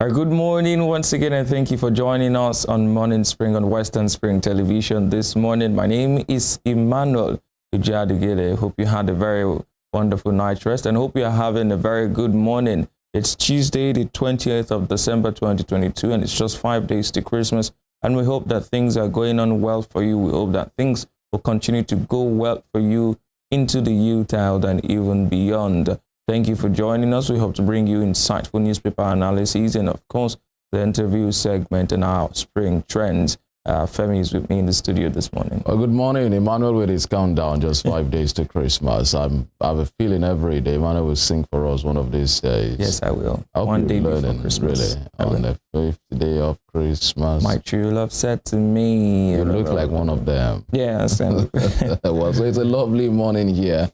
Good morning once again, and thank you for joining us on Morning Spring on Western Spring Television this morning. My name is Emmanuel Ujadigede. Hope you had a very wonderful night's rest and hope you are having a very good morning. It's Tuesday, the 20th of December 2022, and it's just 5 days to Christmas. And we hope that things are going on well for you. We hope that things will continue to go well for you into the Utah and even beyond. Thank you for joining us. We hope to bring you insightful newspaper analyses and, of course, the interview segment and our spring trends. Femi is with me in the studio this morning. Well, good morning, Emmanuel. With his countdown, just 5 days to Christmas. I have a feeling every day Emmanuel will sing for us one of these days. Yes, I will. One day before Christmas. Really, on the 5th day of Christmas. My true love said to me. You look like one of them. Yes. Well, so it's a lovely morning here.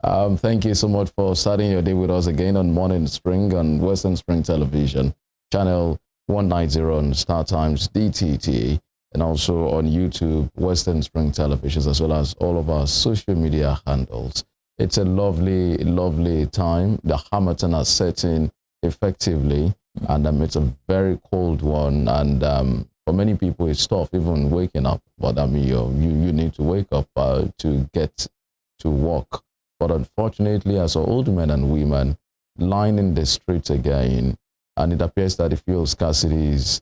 Thank you so much for starting your day with us again on Morning Spring on Western Spring Television, channel 190 on Star Times DTT, and also on YouTube, Western Spring Television, as well as all of our social media handles. It's a lovely, lovely time. The Harmattan are setting effectively, and it's a very cold one. And for many people, it's tough even waking up. But I mean, you need to wake up to get to work. But unfortunately, as old men and women lining the streets again, and it appears that the fuel scarcity is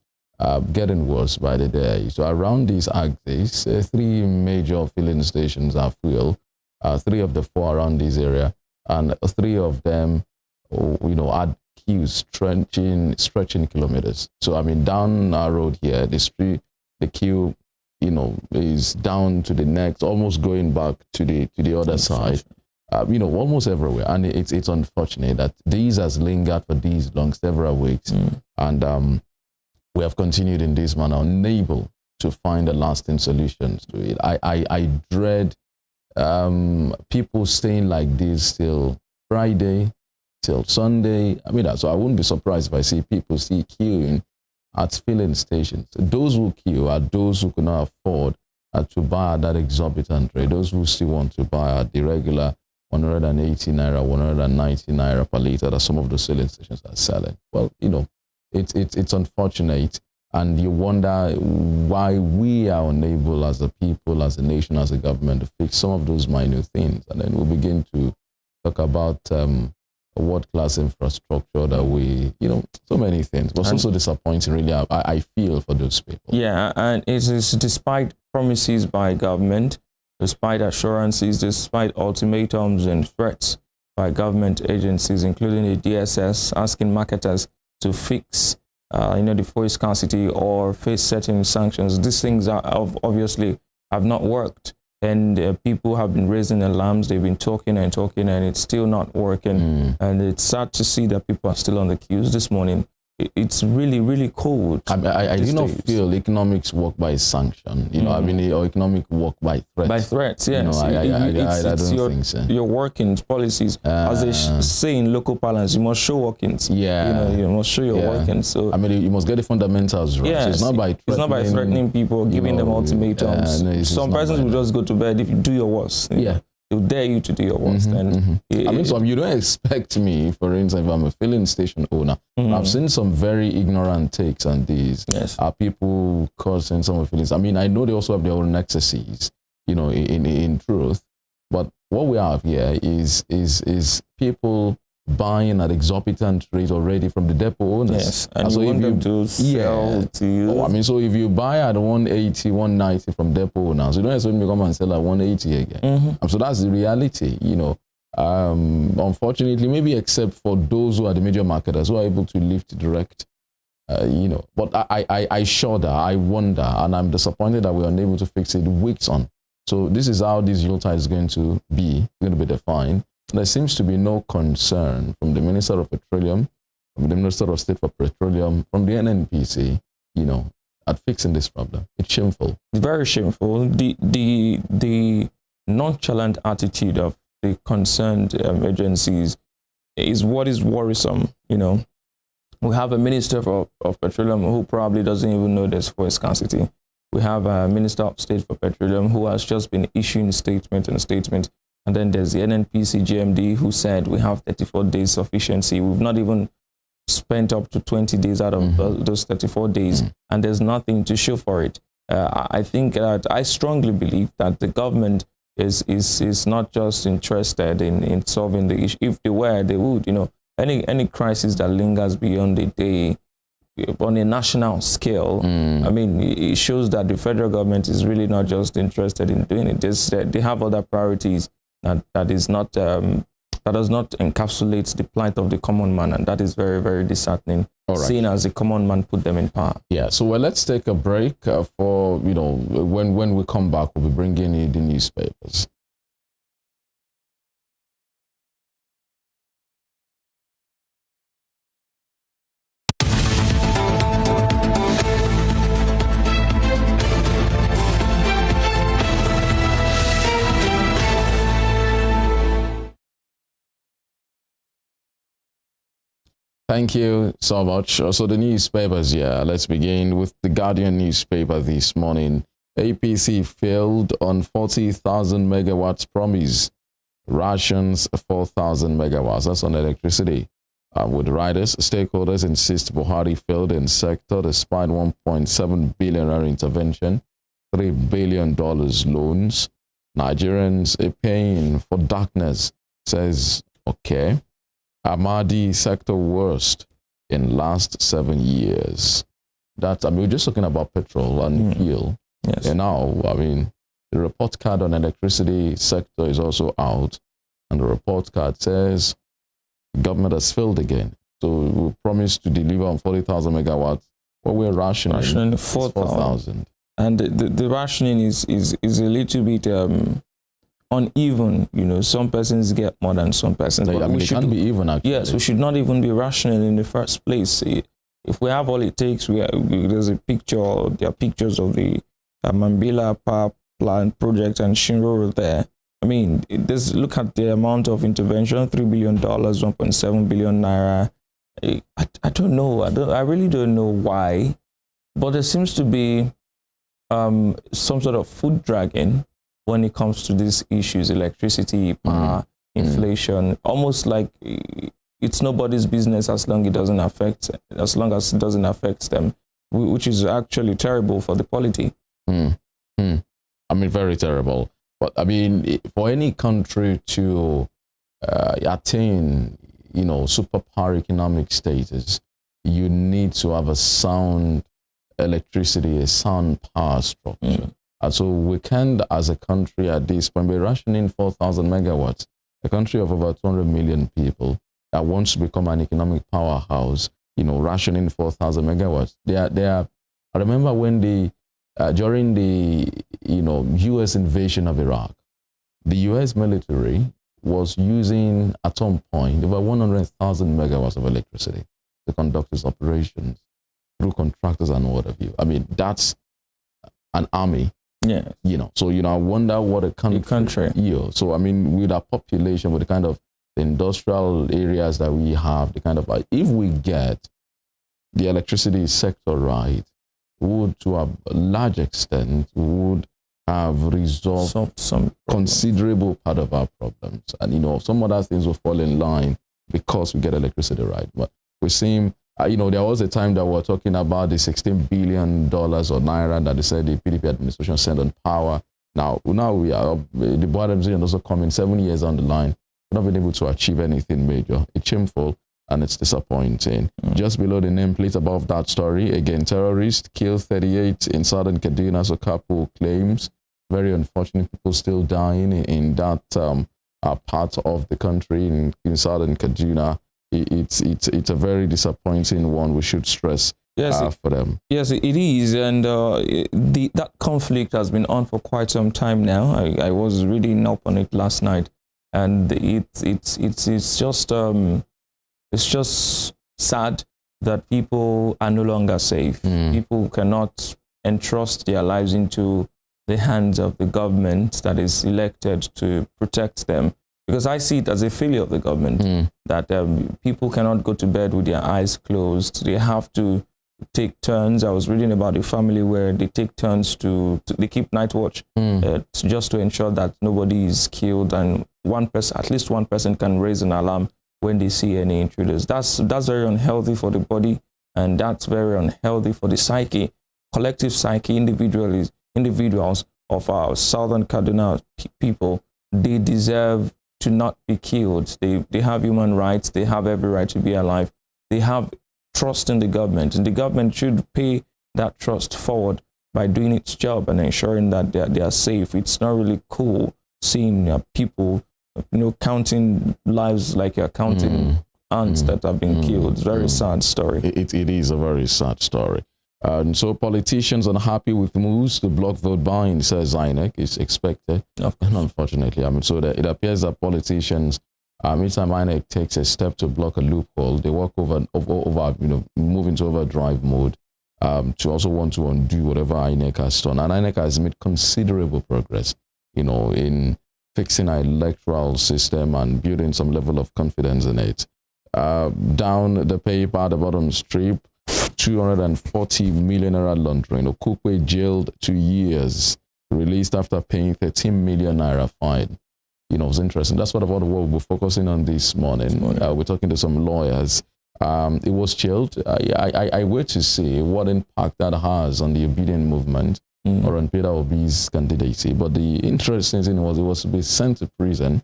getting worse by the day. So around these axes, 3 major filling stations are fuel, 3 of the 4 around this area, and 3 of them, add queues stretching kilometers. So I mean, down our road here, the queue, is down to the next, almost going back to the other side. Almost everywhere. And it's unfortunate that this has lingered for these long, several weeks. And we have continued in this manner, unable to find a lasting solutions to it. I dread people staying like this till Friday, till Sunday. I mean, so I wouldn't be surprised if I see people still queuing at filling stations. Those who queue are those who cannot afford to buy at that exorbitant rate. Those who still want to buy at the regular 180 naira, 190 naira per liter that some of the filling stations are selling. Well, it's unfortunate, and you wonder why we are unable as a people, as a nation, as a government to fix some of those minor things. And then we'll begin to talk about world-class infrastructure that we, so many things. But it's also disappointing, really, I feel for those people. Yeah, and it is despite promises by government, despite assurances, despite ultimatums and threats by government agencies, including the DSS, asking marketers to fix, the fuel scarcity or face certain sanctions. These things are obviously have not worked, and people have been raising alarms. They've been talking, and it's still not working. And it's sad to see that people are still on the queues this morning. It's really, really cold. I do not feel economics work by sanction, or economic work by threats. By threats, yes. I don't think so. Your workings, policies, as they say in local parlance, you must show workings. Yeah. You must show your workings. So you must get the fundamentals right. Yes, So it's not by threatening people, giving them ultimatums. Some persons will just go to bed if you do your worst. Yeah. They'll dare you to do your worst. You don't expect me, for instance, if I'm a filling station owner. I've seen some very ignorant takes on these. Yes. People causing some of the fillings. I know they also have their own excesses, in truth. But what we have here is people buying at exorbitant rate already from the depot owners. Yes, and so you want them to sell to you. So if you buy at 180, 190 from depot owners, you don't expect me to come and sell at 180 again. So that's the reality, Unfortunately, maybe except for those who are the major marketers who are able to lift direct, But I shudder, I wonder, and I'm disappointed that we're unable to fix it weeks on. So this is how this Yuletide is going to be defined. There seems to be no concern from the Minister of Petroleum, from the Minister of State for Petroleum, from the NNPC, at fixing this problem. It's shameful. Very shameful. The nonchalant attitude of the concerned agencies is what is worrisome. We have a Minister of Petroleum who probably doesn't even know there's fuel scarcity. We have a Minister of State for Petroleum who has just been issuing statement. And then there's the NNPC GMD who said we have 34 days sufficiency. We've not even spent up to 20 days out of those 34 days, and there's nothing to show for it. I think that I strongly believe that the government is not just interested in solving the issue. If they were, they would. Any crisis that lingers beyond a day on a national scale, I mean, it shows that the federal government is really not just interested in doing it. They have other priorities that does not encapsulate the plight of the common man, and that is very, very disheartening. Seeing as the common man put them in power. Yeah. So let's take a break for when we come back, we'll be bringing you the newspapers. Thank you so much. So the newspapers here, let's begin with the Guardian newspaper this morning. APC failed on 40,000 megawatts promise. Rations 4,000 megawatts. That's on electricity. With riders, stakeholders insist Buhari failed in sector despite 1.7 billion intervention, $3 billion loans. Nigerians are paying for darkness, says, okay. Amadi sector worst in last 7 years. We're just talking about petrol and fuel. Yes. And now, I mean, the report card on electricity sector is also out. And the report card says the government has failed again. So we promised to deliver on 40,000 megawatts. But we're rationing 4,000. And the rationing is a little bit uneven. Some persons get more than some persons. But it can't be even, actually. Yes, we should not even be rational in the first place. If we have all it takes, there's a picture, there are pictures of the Mambila Power Plant project and Shinro there. I mean, look at the amount of intervention, $3 billion, 1.7 billion naira. I don't know. I really don't know why, but there seems to be some sort of foot dragging when it comes to these issues: electricity, power, inflation. Almost like it's nobody's business as long as it doesn't affect them, which is actually terrible for the polity. I mean, very terrible. But I mean, for any country to attain, superpower economic status, you need to have a sound electricity, a sound power structure. And so we can, as a country at this point, be rationing 4,000 megawatts. A country of over 200 million people that wants to become an economic powerhouse, rationing 4,000 megawatts. I remember when during the U.S. invasion of Iraq, the U.S. military was using, at some point, over 100,000 megawatts of electricity to conduct its operations through contractors and what have you. I mean, that's an army. Yeah. So, I wonder what a country. So, I mean, with our population, with the kind of industrial areas that we have, if we get the electricity sector right, would, to a large extent, would have resolved some considerable part of our problems. And, some other things will fall in line because we get electricity right. But we seem, there was a time that we were talking about the $16 billion or naira that they said the PDP administration sent on power. Now we are, the board administration also coming 7 years on the line, not been able to achieve anything major. It's shameful and it's disappointing. Just below the nameplate above that story, again, terrorists kill 38 in southern Kaduna, so couple claims. Very unfortunate, people still dying in that part of the country in southern Kaduna. It's a very disappointing one. We should stress for them. Yes, it is, and that conflict has been on for quite some time now. I was reading up on it last night, and it's just sad that people are no longer safe. People cannot entrust their lives into the hands of the government that is elected to protect them. Because I see it as a failure of the government, that people cannot go to bed with their eyes closed. They have to take turns. I was reading about a family where they take turns they keep night watch just to ensure that nobody is killed, and at least one person can raise an alarm when they see any intruders. That's very unhealthy for the body, and that's very unhealthy for the psyche, collective psyche, individuals of our Southern Kaduna people. They deserve to not be killed. They have human rights. They have every right to be alive. They have trust in the government, and the government should pay that trust forward by doing its job and ensuring that they are safe. It's not really cool seeing people, counting lives like you're counting ants that have been killed. It's a very sad story. It is a very sad story. And so politicians unhappy with moves to block vote buying, says INEC, is expected. And unfortunately, so that it appears that politicians, anytime INEC takes a step to block a loophole, they walk over move into overdrive mode to also want to undo whatever INEC has done. And INEC has made considerable progress, in fixing our electoral system and building some level of confidence in it. Down the paper at the bottom strip, 240 million naira laundering. Okukwe jailed 2 years, released after paying 13 million naira fine. It's interesting. That's what we'll be focusing on this morning. We're talking to some lawyers. It was jailed. I wait to see what impact that has on the obedient movement or on Peter Obi's candidacy. But the interesting thing was it was to be sent to prison,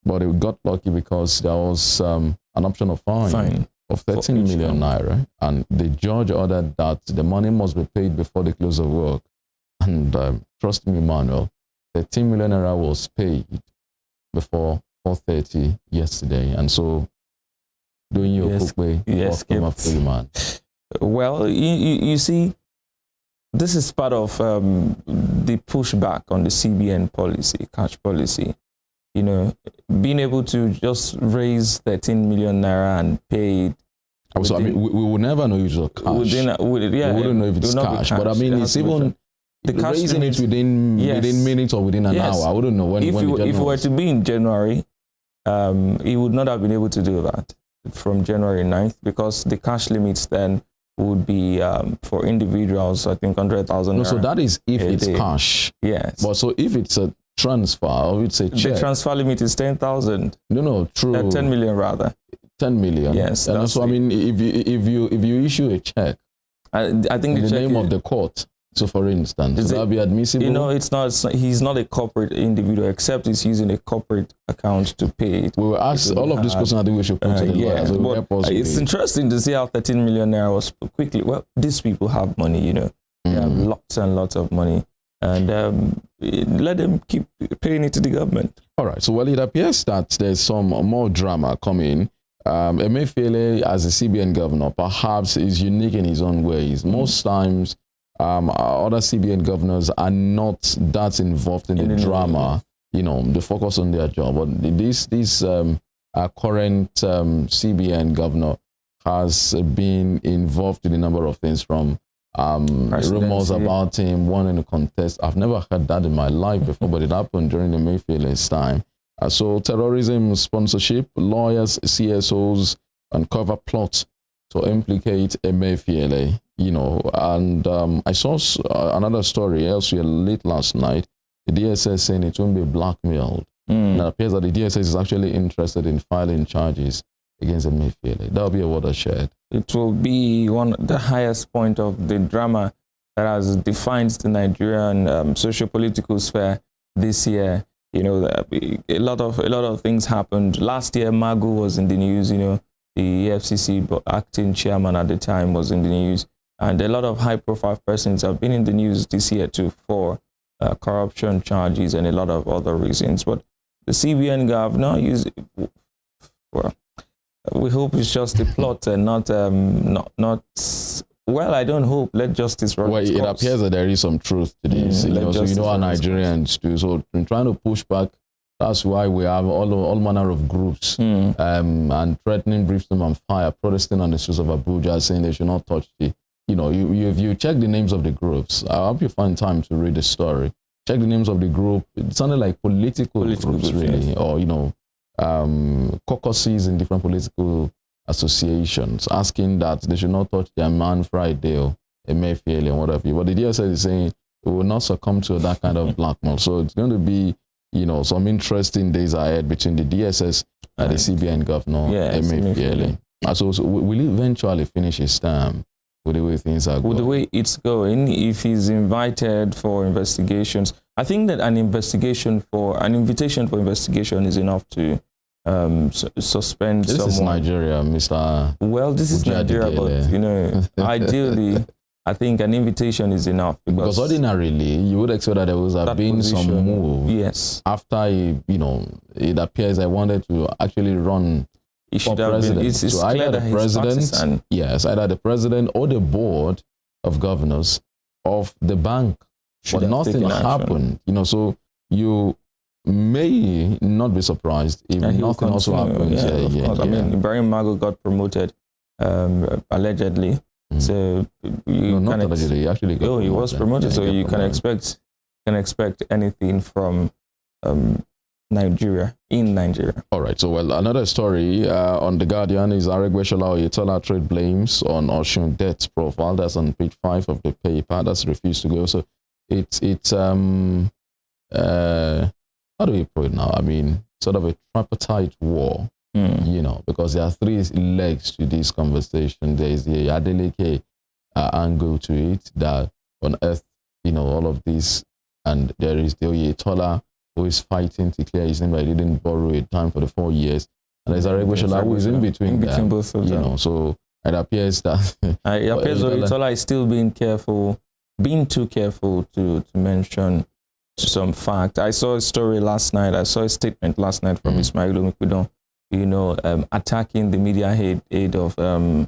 but it got lucky because there was an option of fine of 13 million naira, and the judge ordered that the money must be paid before the close of work. And trust me, Manuel, 13 million naira was paid before 4:30 yesterday, and so doing your quick way, welcome after you, man. Well, you see, this is part of the pushback on the CBN policy, cash policy. Being able to just raise 13 million naira and pay it. So, we will never know if it's cash. We wouldn't know if it's cash. But it's even raising it within minutes or within an hour. I wouldn't know when if it were to be in January, he would not have been able to do that from January 9th, because the cash limits then would be for individuals, I think 100,000. No, so that is if it's cash. Yes. But so if it's a transfer, or it's a check. The transfer limit is 10,000. No, true. 10 million rather. 10 million. Yes. And so if you issue a check, I think in the name of the court. So, for instance, would that be admissible? It's not. He's not a corporate individual, except he's using a corporate account to pay it. We will ask all of this question. I think we should put to the lawyers. It's interesting to see how 13 million naira was quickly. Well, these people have money, They have lots and lots of money, and let them keep paying it to the government. All right. So, it appears that there's some more drama coming. Emefiele, as a CBN governor, perhaps is unique in his own ways. Most times, other CBN governors are not that involved in the drama. They focus on their job. But this current CBN governor has been involved in a number of things, from rumors about him wanting to contest. I've never heard that in my life before, but it happened during the Emefiele's time. So terrorism sponsorship, lawyers, CSOs uncover plots to implicate Emefiele. And I saw another story elsewhere late last night. The DSS saying it won't be blackmailed. And it appears that the DSS is actually interested in filing charges against Emefiele. That will be a watershed. It will be the highest point of the drama that has defined the Nigerian socio-political sphere this year. A lot of things happened. Last year, Magu was in the news. The EFCC acting chairman at the time was in the news. And a lot of high-profile persons have been in the news this year too for corruption charges and a lot of other reasons. But the CBN governor, we hope it's just a plot and not. Well, I don't hope. Let justice run its course. It appears that there is some truth to this. Our Nigerians do. So in trying to push back, that's why we have all manner of groups and threatening brimstone and fire, protesting on the streets of Abuja, saying they should not touch the. If you check the names of the groups, I hope you find time to read the story. Check the names of the group. It sounded like political groups, really, yes. Or caucuses in different political associations, asking that they should not touch their man Friday or Emefiele and whatever. But the DSS is saying it will not succumb to that kind of blackmail. So it's going to be some interesting days ahead between the DSS and the CBN governor, Emefiele. So will he eventually finish his term with the way things are going? With the way it's going, if he's invited for investigations, I think that an invitation for investigation is enough to suspend someone. This is Nigeria, Mr. Well, this is Nigeria, but ideally, I think an invitation is enough. Because ordinarily, you would expect that there would have been some move. Yes. After, it appears I wanted to actually run for president. It's either the president, either the president or the board of governors of the bank. But nothing happened. So you may not be surprised if nothing also happens. I mean, Ibrahim Magu got promoted allegedly. So you not allegedly, he actually got he was promoted. So you can expect anything from Nigeria, in Nigeria. All right. So, another story on The Guardian is Aregbesola Oyetola trade blames on Osun debt profile. That's on page 5 of the paper. That's refused to go. So it's how do we put it now? I mean, sort of a tripartite war, because there are 3 legs to this conversation. There is the Adeleke angle to it that unearthed, all of this, and there is the Oyetola who is fighting to clear his name, but he didn't borrow it time for the 4 years. And there's Aregbesola who is in between both of them. So it appears that Oyetola is still being too careful to mention some fact. I saw a story last night. I saw a statement last night from Ismail Omikudon, attacking the media aide of the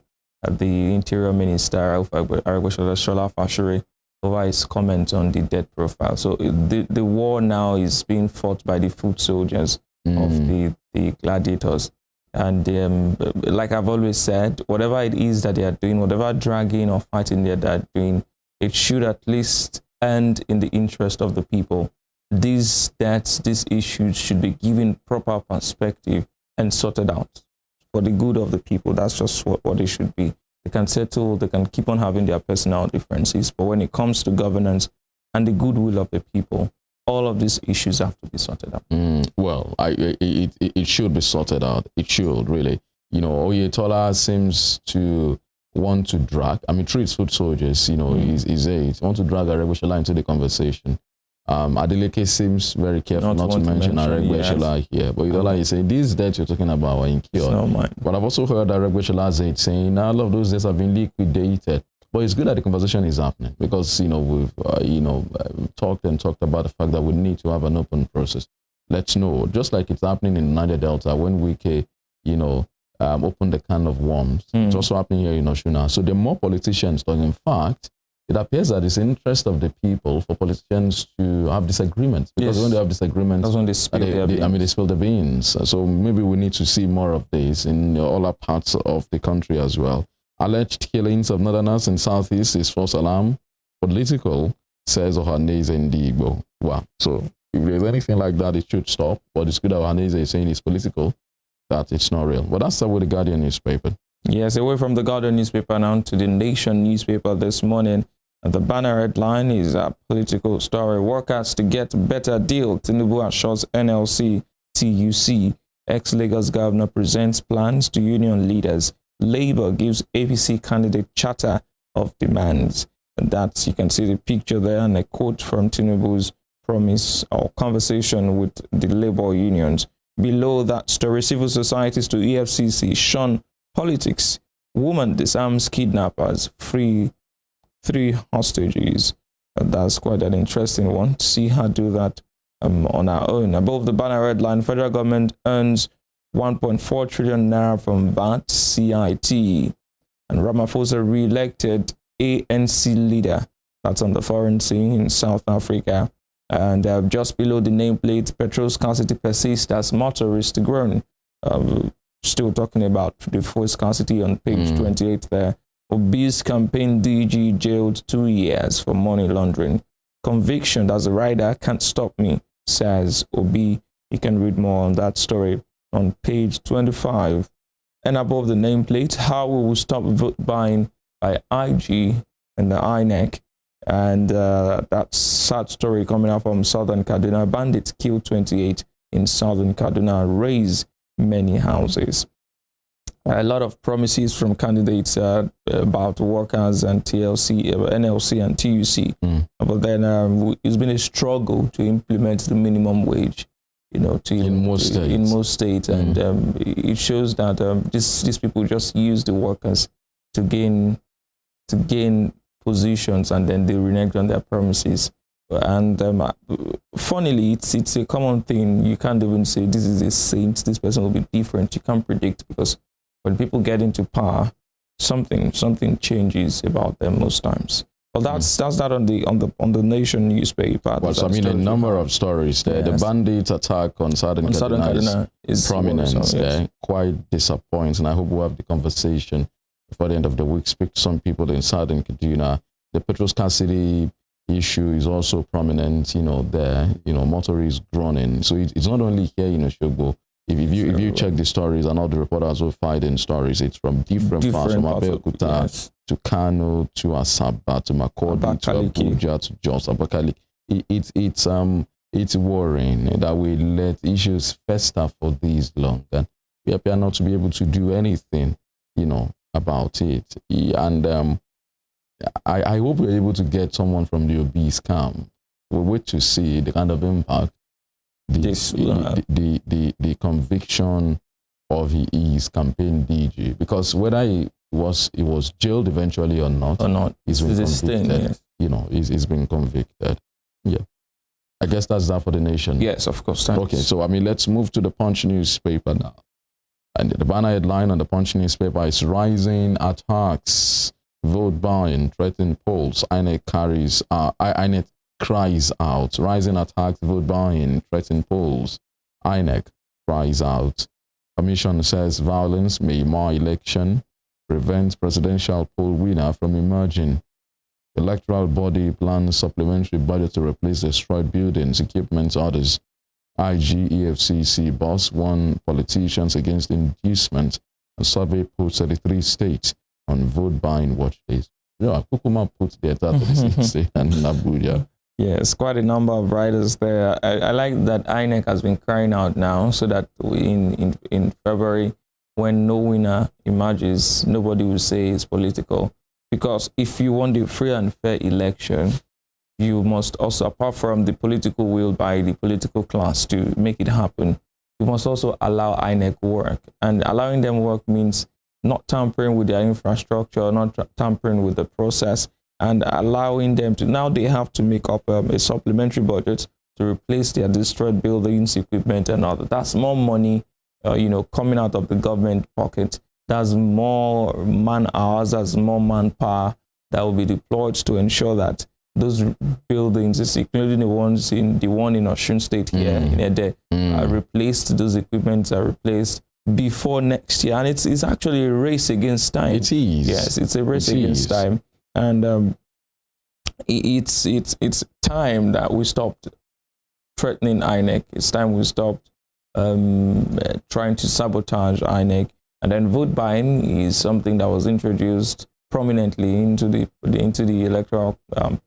Interior Minister, Aregbesola Shola Fashure, over his comment on the debt profile. So the war now is being fought by the foot soldiers of the gladiators. And like I've always said, whatever it is that they are doing, whatever dragging or fighting they are doing, it should at least end in the interest of the people. These debts, these issues should be given proper perspective and sorted out for the good of the people. That's just what it should be. They can settle, they can keep on having their personal differences, but when it comes to governance and the goodwill of the people, all of these issues have to be sorted out. It should be sorted out. It should, really. Oyetola seems to want to drag, treats foot soldiers, his aides, want to drag Aregbesola into the conversation. Adeleke seems very careful not to mention Aregbesola here. But Oyetola is saying, these debts you're talking about are incurred. But I've also heard Aregbesola's aide saying, all of those debts have been liquidated. But it's good that the conversation is happening because, we've, talked about the fact that we need to have an open process. Let's know, just like it's happening in Niger Delta when Wike, opened the can of worms. It's also happening here in Oshuna. So there are more politicians talking. In fact, it appears that it's in the interest of the people for politicians to have disagreements. Because when they have disagreements, that's when they spill they spill the beans. So maybe we need to see more of this in all our parts of the country as well. Alleged killings of Northerners in Southeast is false alarm. Political, says Ohanaeze Ndigbo. Wow. So if there's anything like that, it should stop. But it's good that Ohanaeze is saying it's political, that it's not real. But that's with the Guardian newspaper. Yes, away from the Guardian newspaper now to the Nation newspaper this morning. The banner headline is a political story. Workers to get better deal. Tinubu assures NLC, TUC. Ex-Lagos governor presents plans to union leaders. Labour gives APC candidate charter of demands. And that's, you can see the picture there and a quote from Tinubu's promise or conversation with the labor unions. Below that story, civil societies to EFCC shun politics. Woman disarms kidnappers. Free 3 hostages. That's quite an interesting one to see her do that on her own. Above the banner headline, federal government earns 1.4 trillion naira from VAT CIT. And Ramaphosa re-elected ANC leader. That's on the foreign scene in South Africa. And just below the nameplate, petrol scarcity persists as motorists groan. Still talking about the fuel scarcity on page 28 there. Obi's campaign DG jailed 2 years for money laundering. Conviction as a rider can't stop me, says Obi. You can read more on that story on page 25. And above the nameplate, how we will stop vote buying by IG and the INEC. And that sad story coming out from Southern Kaduna. Bandits killed 28 in Southern Kaduna, raise many houses. A lot of promises from candidates about workers and TLC, NLC and TUC. But then it's been a struggle to implement the minimum wage, in most states. And it shows that these people just use the workers to gain positions, and then they renege on their promises. And funnily, it's a common thing. You can't even say this is a saint, this person will be different. You can't predict, because when people get into power, something changes about them most times. Well, that's that on the Nation newspaper. Well, so, I mean, a number of stories there. Yes. The bandits attack on Southern Kaduna is prominent there. Yes. Quite disappointing. I hope we'll have the conversation before the end of the week. Speak to some people in Southern Kaduna. The petrol scarcity issue is also prominent, there. Motorists groaning. So it's not only here in Osogbo. If you check the stories, and all the reporters will find in stories, it's from different parts, from Abeokuta to Kano to Asaba to Makurdi to Abuja to Jos, Abakaliki. It's worrying that we let issues fester for this long, and we appear not to be able to do anything, about it. And I hope we're able to get someone from the Obi scam. We'll wait to see the kind of impact the conviction of his campaign DG, because whether he was jailed eventually or not, he's been convicted. He's been convicted. Yeah, I guess that's that for the Nation. Yes, of course. Thanks. Okay, so let's move to the Punch newspaper now. And the banner headline on the Punch newspaper is "Rising Attacks, Vote Buying Threaten Polls. INEC cries out. Rising attacks, vote buying, threaten polls. INEC cries out. Commission says violence may mar election, prevents presidential poll winner from emerging. Electoral body plans supplementary budget to replace destroyed buildings, equipment orders. IG EFCC boss warn politicians against inducement, and survey puts 33 states on vote buying watch list. Kukuma put the entire 36 states and Abuja. Yes, quite a number of writers there. I like that INEC has been crying out now, so that in February, when no winner emerges, nobody will say it's political. Because if you want a free and fair election, you must also, apart from the political will by the political class to make it happen, you must also allow INEC work. And allowing them work means not tampering with their infrastructure, not tampering with the process, and allowing them to, now they have to make up a supplementary budget to replace their destroyed buildings, equipment, and all that. That's more money, coming out of the government pocket. That's more man hours, that's more manpower that will be deployed to ensure that those buildings, including the one in Osun State here in Ede, are replaced. Those equipments are replaced before next year, and it's actually a race against time. It is. Yes, it's a race against time. And it's time that we stopped threatening INEC. It's time we stopped trying to sabotage INEC. And then vote buying is something that was introduced prominently into the electoral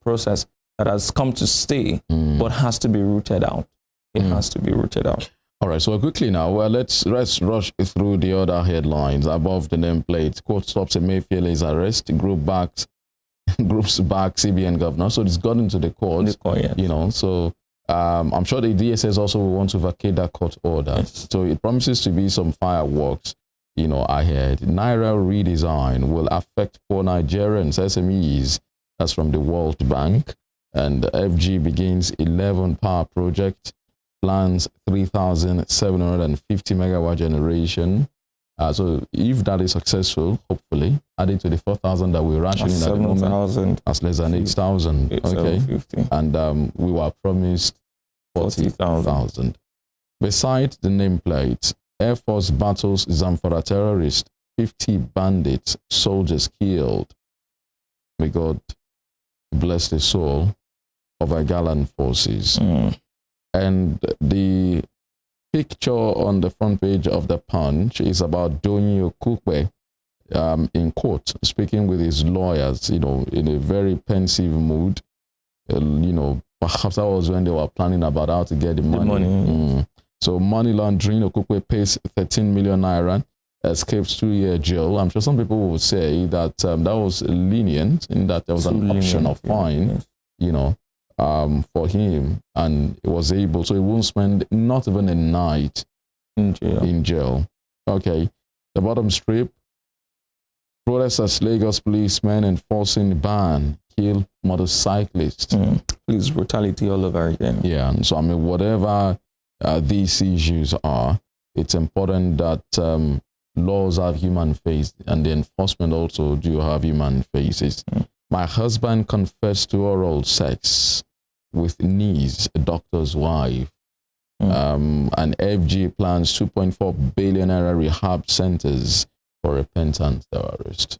process that has come to stay, but has to be rooted out. It has to be rooted out. All right, so quickly now, let's rush through the other headlines above the nameplate. Court stops Emefiele's arrest. Groups back CBN governor. So it's gotten to the court. Yes. So I'm sure the DSS also will want to vacate that court order. Yes. So it promises to be some fireworks, ahead. Naira redesign will affect poor Nigerians, SMEs. That's from the World Bank. And FG begins 11 power project, plans 3,750 megawatt generation. So if that is successful, hopefully, adding to the 4,000 that we're rationing at the moment, that's less than 8,000. Okay. And we were promised 40,000. Besides the nameplate, Air Force battles Zamfara terrorists, 50 bandits, soldiers killed. May God bless the soul of our gallant forces. And the picture on the front page of the Punch is about Doni Okupe in court, speaking with his lawyers, in a very pensive mood. perhaps that was when they were planning about how to get the money. So money laundering, Okukwe pays 13 million naira, escapes 2-year jail. I'm sure some people will say that that was lenient, in that there was an option of fine, for him, and he was able, so he won't spend not even a night in jail. Okay, the bottom strip. Protesters, Lagos policemen enforcing ban, kill motorcyclists. Police brutality all over again. Yeah, and so I mean, whatever these issues are, it's important that laws have human face, and the enforcement also do have human faces. My husband confessed to oral sex with niece, a doctor's wife. And FG plans 2.4 billion naira rehab centers for repentant terrorists.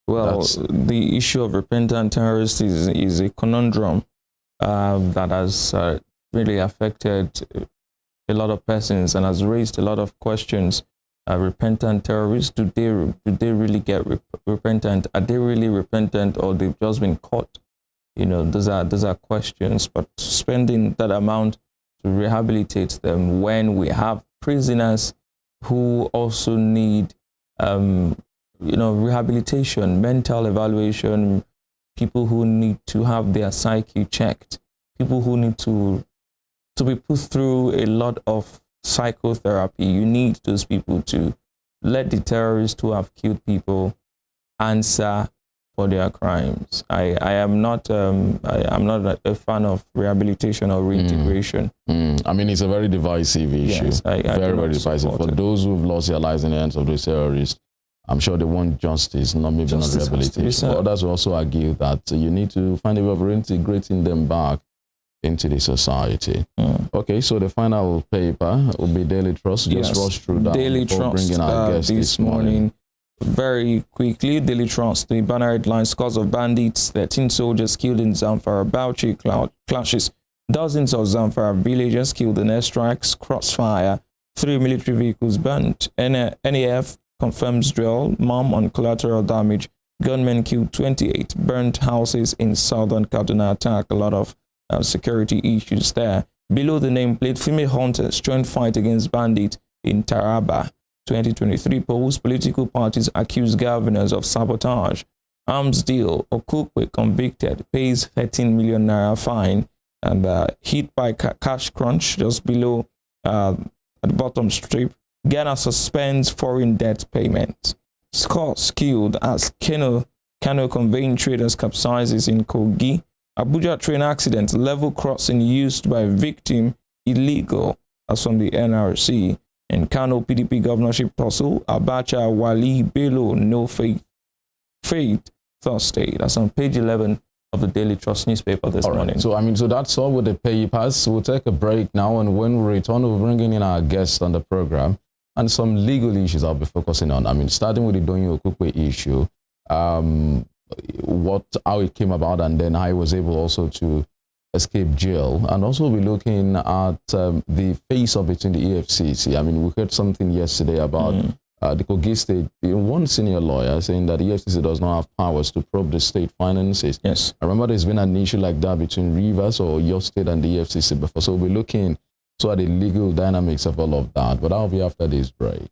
Well, the issue of repentant terrorists is a conundrum that has really affected a lot of persons and has raised a lot of questions. Repentant terrorists, do they really get repentant? Are they really repentant, or they've just been caught? Those are questions. But spending that amount to rehabilitate them when we have prisoners who also need rehabilitation, mental evaluation, people who need to have their psyche checked, people who need to be put through a lot of psychotherapy. You need those people to let the terrorists who have killed people answer for their crimes. I am not a fan of rehabilitation or reintegration. I mean, it's a very divisive issue. Yes, very divisive. For those who've lost their lives in the hands of those terrorists, I'm sure they want justice, not maybe not rehabilitation. But others will also argue that you need to find a way of reintegrating them back into the society. Okay, so the final paper will be Daily Trust. Just rush through that. Daily Trust bringing our guest this morning. Very quickly, Daily Trust, the banner headlines: scores of bandits, 13 soldiers killed in Zamfara Bauchi clashes, dozens of Zamfara villagers killed in airstrikes, crossfire, 3 military vehicles burnt, NAF confirms drill, mom on collateral damage, gunmen killed 28, burnt houses in southern Kaduna attack, a lot of security issues there. Below the nameplate, female hunters joint fight against bandits in Taraba. 2023 polls, political parties accuse governors of sabotage. Arms deal, Okukwe convicted, pays 13 million naira fine, and hit by cash crunch just below at the bottom strip. Ghana suspends foreign debt payment. Scots killed as canoe conveying traders capsizes in Kogi. Abuja train accident, level crossing used by victim illegal, as from the NRC. In Kano PDP governorship tussle, Abacha, Wali, Bello, no faith Thursday. That's on page 11 of the Daily Trust newspaper this morning. So, so that's all with the papers. We'll take a break now, and when we return, we'll bring in our guests on the program and some legal issues I'll be focusing on. Starting with the Doyin Okukwe issue, how it came about, and then how he was able also to escape jail, and also we'll be looking at the face-off between the EFCC. We heard something yesterday about the Kogi State, one senior lawyer saying that the EFCC does not have powers to probe the state finances. Yes. I remember there's been an issue like that between Rivers or your state and the EFCC before, so we'll be looking at the legal dynamics of all of that, but that'll be after this break.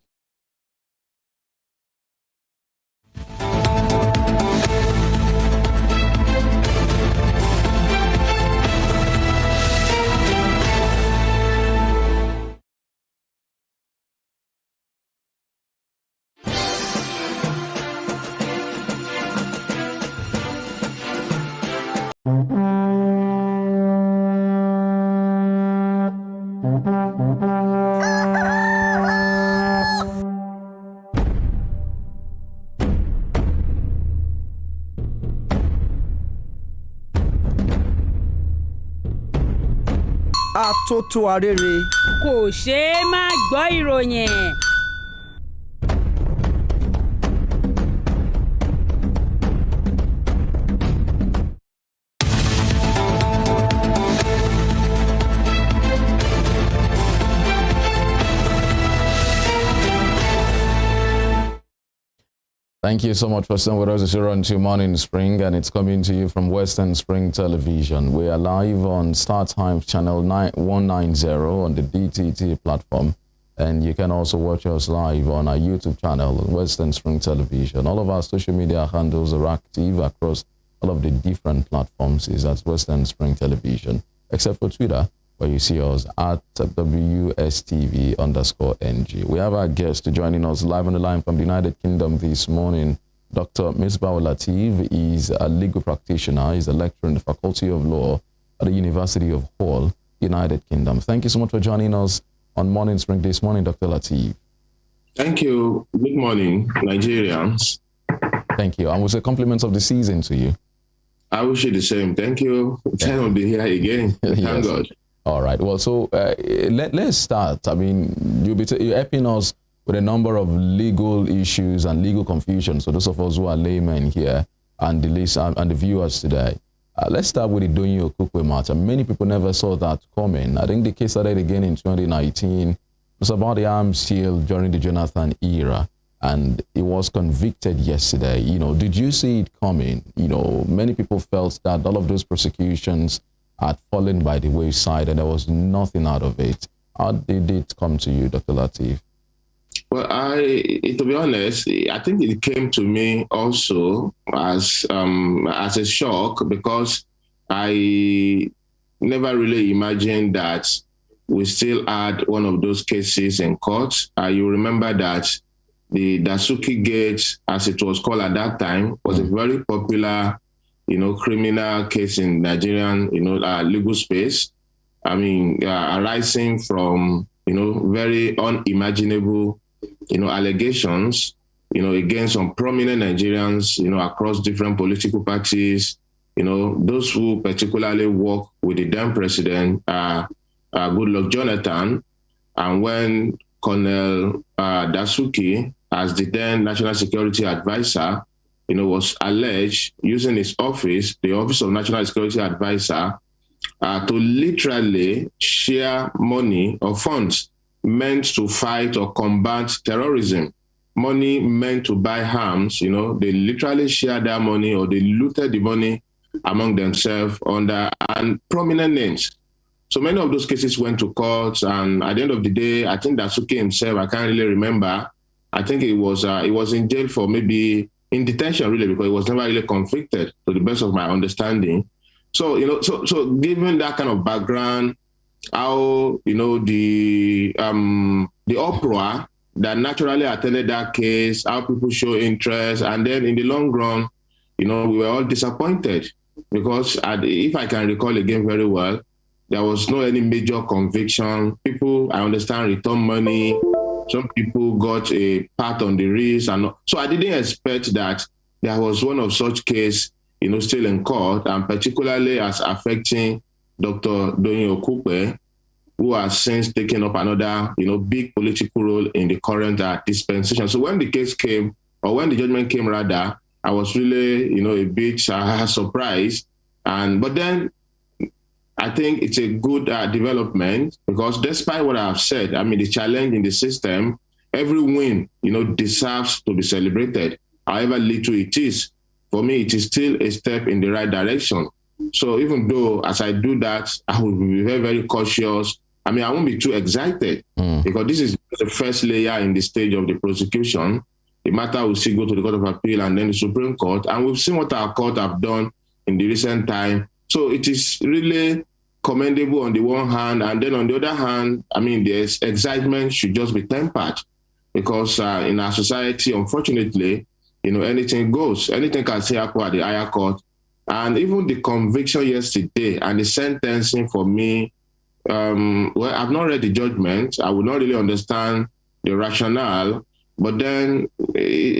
Àtótó arére. Kò ṣeé má gbọ́ ìròyìn. Thank you so much for staying with us. It's on to Morning Spring, and it's coming to you from Western Spring Television. We are live on Star Times channel 190 on the DTT platform, and you can also watch us live on our YouTube channel, Western Spring Television. All of our social media handles are active across all of the different platforms. Is at Western Spring Television, except for Twitter, where you see us at WSTV_NG. We have our guest joining us live on the line from the United Kingdom this morning. Dr. Misbah Lateef is a legal practitioner. He's a lecturer in the Faculty of Law at the University of Hull, United Kingdom. Thank you so much for joining us on Morning Spring this morning, Dr. Lateef. Thank you. Good morning, Nigerians. Thank you. And with the compliments of the season to you. I wish you the same. Thank you. Time to be here again. Thank Yes. God. All right. Well, so let's start. I mean, you're helping us with a number of legal issues and legal confusion. So those of us who are laymen here and the viewers today, let's start with the Doyin Okupe matter. Many people never saw that coming. I think the case started again in 2019. It was about the arms deal during the Jonathan era, and he was convicted yesterday. Did you see it coming? Many people felt that all of those prosecutions had fallen by the wayside and there was nothing out of it. How did it come to you, Dr. Lateef? Well, to be honest, I think it came to me also as a shock, because I never really imagined that we still had one of those cases in court. You remember that the Dasuki Gate, as it was called at that time, was a very popular criminal case in Nigerian, legal space. I mean, arising from, very unimaginable, allegations, against some prominent Nigerians, across different political parties, those who particularly work with the then president, Goodluck Jonathan, and when Colonel Dasuki, as the then National Security Advisor, was alleged using his office, the Office of National Security Advisor, to literally share money or funds meant to fight or combat terrorism, money meant to buy arms. They literally shared that money, or they looted the money among themselves under and prominent names. So many of those cases went to court, and at the end of the day, I think Dasuki himself, I can't really remember. I think he was in jail for maybe in detention, really, because he was never really convicted, to the best of my understanding. So, so given that kind of background, how, the uproar that naturally attended that case, how people show interest, and then in the long run, we were all disappointed, because if I can recall again very well, there was no any major conviction. People, I understand, return money. Some people got a pat on the wrist, and so I didn't expect that there was one of such case, still in court, and particularly as affecting Dr. Doyin Okupe, who has since taken up another, big political role in the current dispensation. So when the case came, or when the judgment came rather, I was really, a bit surprised, but then I think it's a good development, because despite what I've said, I mean, the challenge in the system, every win, deserves to be celebrated, however little it is. For me, it is still a step in the right direction. So even though as I do that, I will be very, very cautious. I mean, I won't be too excited, because this is the first layer in the stage of the prosecution. The matter will still go to the Court of Appeal and then the Supreme Court. And we've seen what our court have done in the recent time. So it is really commendable on the one hand, and then on the other hand, I mean, the excitement should just be tempered, because in our society, unfortunately, anything goes. Anything can still happen at the higher court. And even the conviction yesterday and the sentencing, for me, well, I've not read the judgment. I would not really understand the rationale. But then,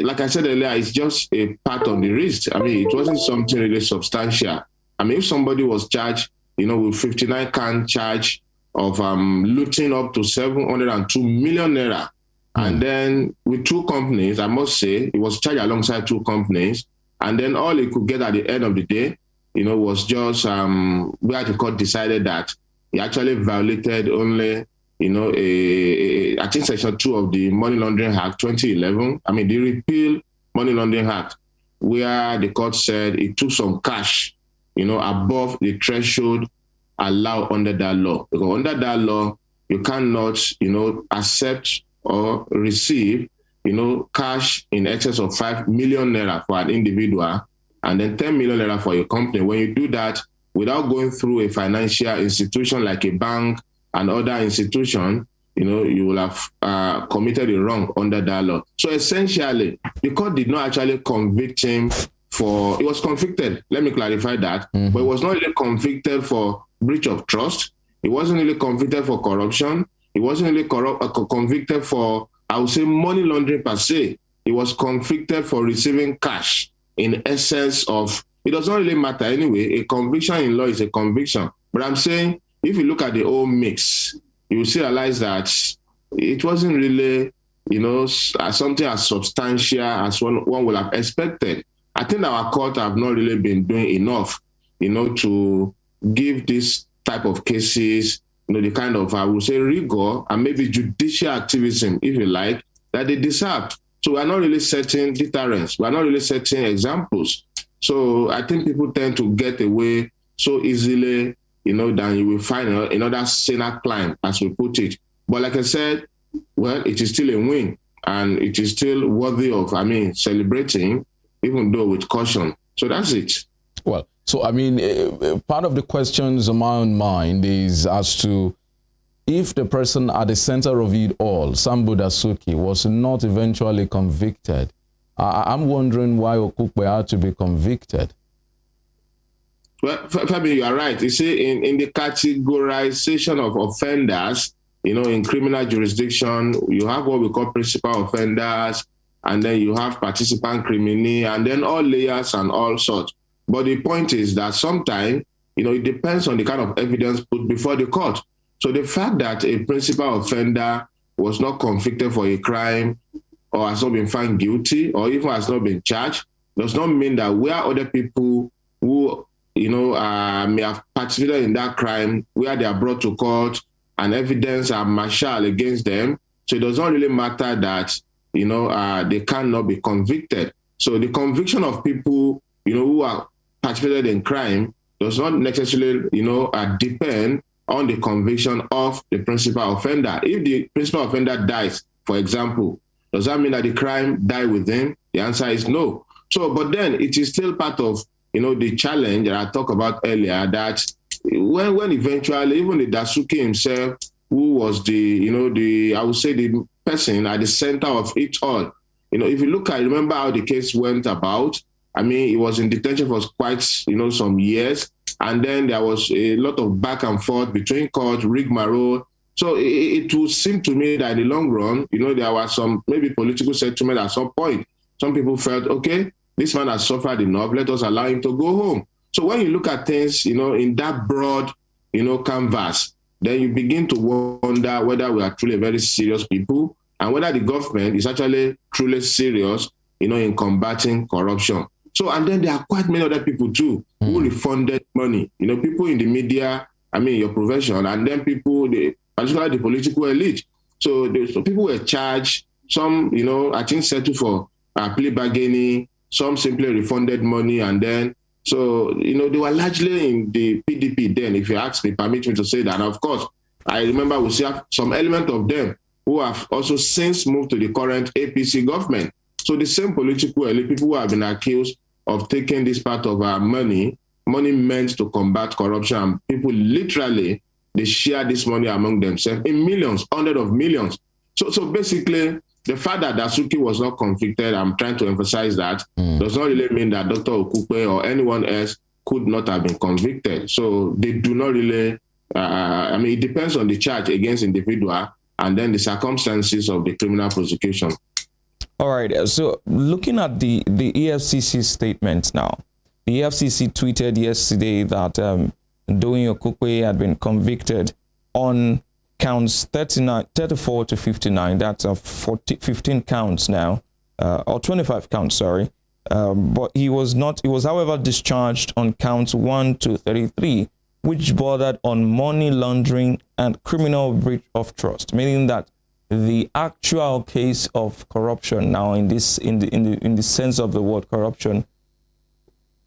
like I said earlier, it's just a pat on the wrist. I mean, it wasn't something really substantial. I mean, if somebody was charged, with 59 count charge of looting up to 702 million naira, and then with two companies, I must say, he was charged alongside two companies, and then all he could get at the end of the day, was just where the court decided that he actually violated only, I think Section 2 of the Money Laundering Act 2011. I mean, the repeal Money Laundering Act, where the court said it took some cash, above the threshold allowed under that law. Because under that law, you cannot, accept or receive, cash in excess of 5 million naira for an individual and then 10 million naira for your company. When you do that without going through a financial institution like a bank and other institution, you will have committed a wrong under that law. So essentially, the court did not actually convict him he was convicted, let me clarify that, but he was not really convicted for breach of trust. He wasn't really convicted for corruption. He wasn't really convicted for, I would say, money laundering per se. He was convicted for receiving cash in excess of, it does not really matter anyway. A conviction in law is a conviction. But I'm saying, if you look at the whole mix, you will realize that it wasn't really, something as substantial as one would have expected. I think our court have not really been doing enough, to give this type of cases, the kind of, I would say, rigor and maybe judicial activism, if you like, that they deserve. So we're not really setting deterrence. We're not really setting examples. So I think people tend to get away so easily, than you will find another sinner climb, as we put it. But like I said, well, it is still a win and it is still worthy of, celebrating, even though with caution. So that's it. Well, so part of the questions on my own mind is as to if the person at the center of it all, Sambo Dasuki, was not eventually convicted. I'm wondering why Okukpe had to be convicted. Well, Fabi, you are right. You see, in the categorization of offenders, in criminal jurisdiction, you have what we call principal offenders, and then you have participant criminal, and then all layers and all sorts. But the point is that sometimes, it depends on the kind of evidence put before the court. So the fact that a principal offender was not convicted for a crime or has not been found guilty or even has not been charged does not mean that where other people who, may have participated in that crime, where they are brought to court and evidence are marshaled against them. So it does not really matter that, they cannot be convicted. So the conviction of people, who are participated in crime does not necessarily, depend on the conviction of the principal offender. If the principal offender dies, for example, does that mean that the crime died with him? The answer is no. So, but then it is still part of, the challenge that I talked about earlier, that when eventually, even the Dasuki himself, who was I would say the person at the center of it all, if you look at, remember how the case went about, he was in detention for quite, some years. And then there was a lot of back and forth between court, rigmarole. So it would seem to me that in the long run, there was some maybe political settlement at some point. Some people felt, okay, this man has suffered enough, let us allow him to go home. So when you look at things, in that broad, canvas, then you begin to wonder whether we are truly very serious people and whether the government is actually truly serious, in combating corruption. So, and then there are quite many other people too who refunded money. People in the media, your profession, and then people, particularly the political elite. So people were charged. Some, I think settled for plea bargaining. Some simply refunded money, and then so they were largely in the PDP. Then, if you ask me, permit me to say that. And of course, I remember we see some element of them who have also since moved to the current APC government. So the same political elite, people who have been accused of taking this part of our money meant to combat corruption. People literally, they share this money among themselves in millions, hundreds of millions. So basically, the fact that Dasuki was not convicted, I'm trying to emphasize that, does not really mean that Dr. Okukpe or anyone else could not have been convicted. So they do not really, it depends on the charge against individual and then the circumstances of the criminal prosecution. All right. So looking at the EFCC statement now, the EFCC tweeted yesterday that Doyin Okukpe had been convicted on counts 34 to 59. That's 15 counts now, or 25 counts, sorry. But he was, however, discharged on counts 1 to 33, which bordered on money laundering and criminal breach of trust, meaning that the actual case of corruption now in the sense of the word corruption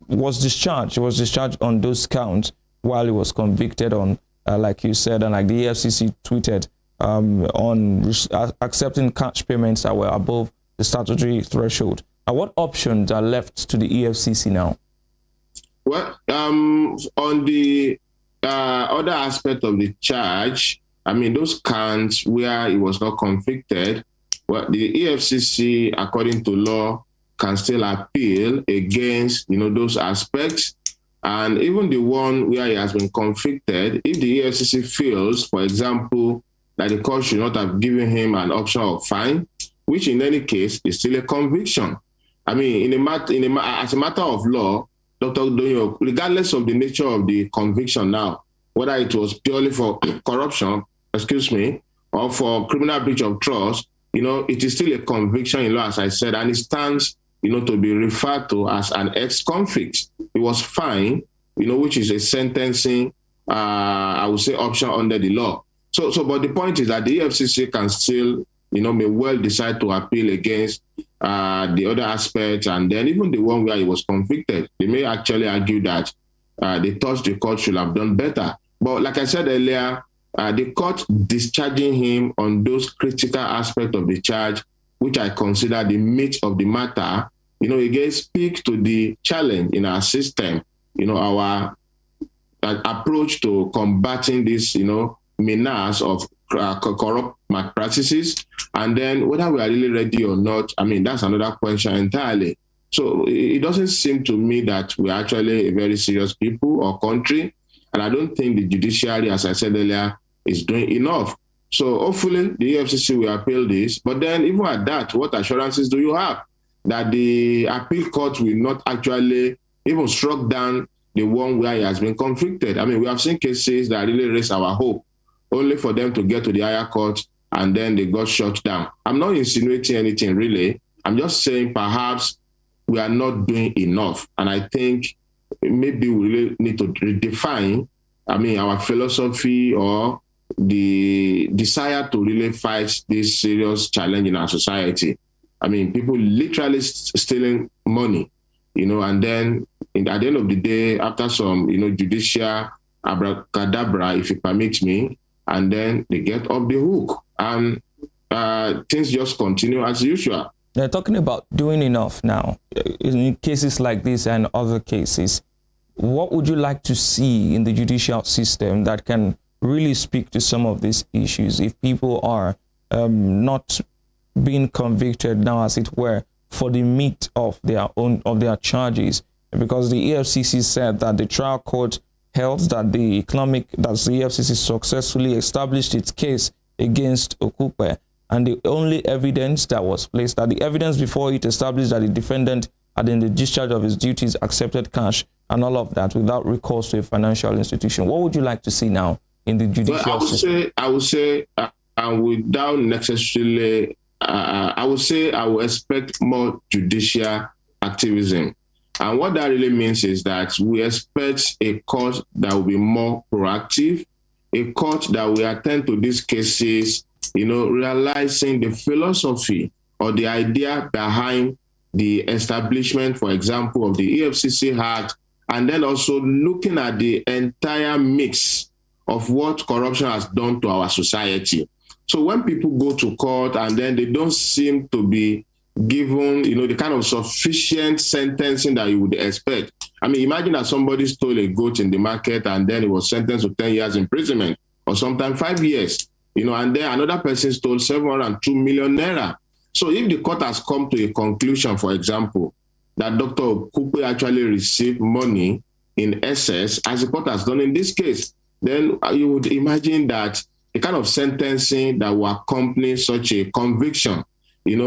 was discharged. He was discharged on those counts while he was convicted on, like you said, and like the EFCC tweeted, on accepting cash payments that were above the statutory threshold. What options are left to the EFCC now? Well, on the other aspect of the charge, I mean, those counts where he was not convicted, well, the EFCC, according to law, can still appeal against, those aspects. And even the one where he has been convicted, if the EFCC feels, for example, that the court should not have given him an option of fine, which in any case is still a conviction. I mean, as a matter of law, Dr. Donyo, regardless of the nature of the conviction now, whether it was purely for corruption, or for criminal breach of trust, it is still a conviction in law, as I said, and it stands, to be referred to as an ex-convict. It was fine, which is a sentencing, I would say, option under the law. But the point is that the EFCC can still, may well decide to appeal against the other aspects, and then even the one where he was convicted. They may actually argue that they thought the court should have done better. But like I said earlier, the court discharging him on those critical aspects of the charge, which I consider the meat of the matter, again speaks to the challenge in our system, our approach to combating this, menace of corrupt practices. And then whether we are really ready or not, I mean, that's another question entirely. So it doesn't seem to me that we're actually a very serious people or country. And I don't think the judiciary, as I said earlier, is doing enough. So hopefully the EFCC will appeal this. But then even at that, what assurances do you have that the appeal court will not actually even struck down the one where he has been convicted? I mean, we have seen cases that really raise our hope, only for them to get to the higher court and then they got shut down. I'm not insinuating anything really. I'm just saying perhaps we are not doing enough. And I think maybe we really need to redefine, our philosophy or the desire to really fight this serious challenge in our society. I mean, people literally stealing money, and then at the end of the day, after some, judicial abracadabra, if you permit me, and then they get off the hook and things just continue as usual. They're talking about doing enough now. In cases like this and other cases, what would you like to see in the judicial system that can really speak to some of these issues if people are not being convicted now, as it were, for the meat of their charges? Because the EFCC said that the trial court held that the EFCC successfully established its case against Okupe, and the only evidence that was placed, that the evidence before it established that the defendant had in the discharge of his duties accepted cash and all of that without recourse to a financial institution. What would you like to see now in the judicial system? I would say, without necessarily, I would say I would expect more judicial activism. And what that really means is that we expect a court that will be more proactive, a court that will attend to these cases, realizing the philosophy or the idea behind the establishment, for example, of the EFCC Act, and then also looking at the entire mix of what corruption has done to our society. So when people go to court and then they don't seem to be given, the kind of sufficient sentencing that you would expect. I mean, imagine that somebody stole a goat in the market and then he was sentenced to 10 years imprisonment or sometimes 5 years, and then another person stole 702 million naira. So if the court has come to a conclusion, for example, that Dr. Okupe actually received money in excess, as the court has done in this case, then you would imagine that the kind of sentencing that will accompany such a conviction,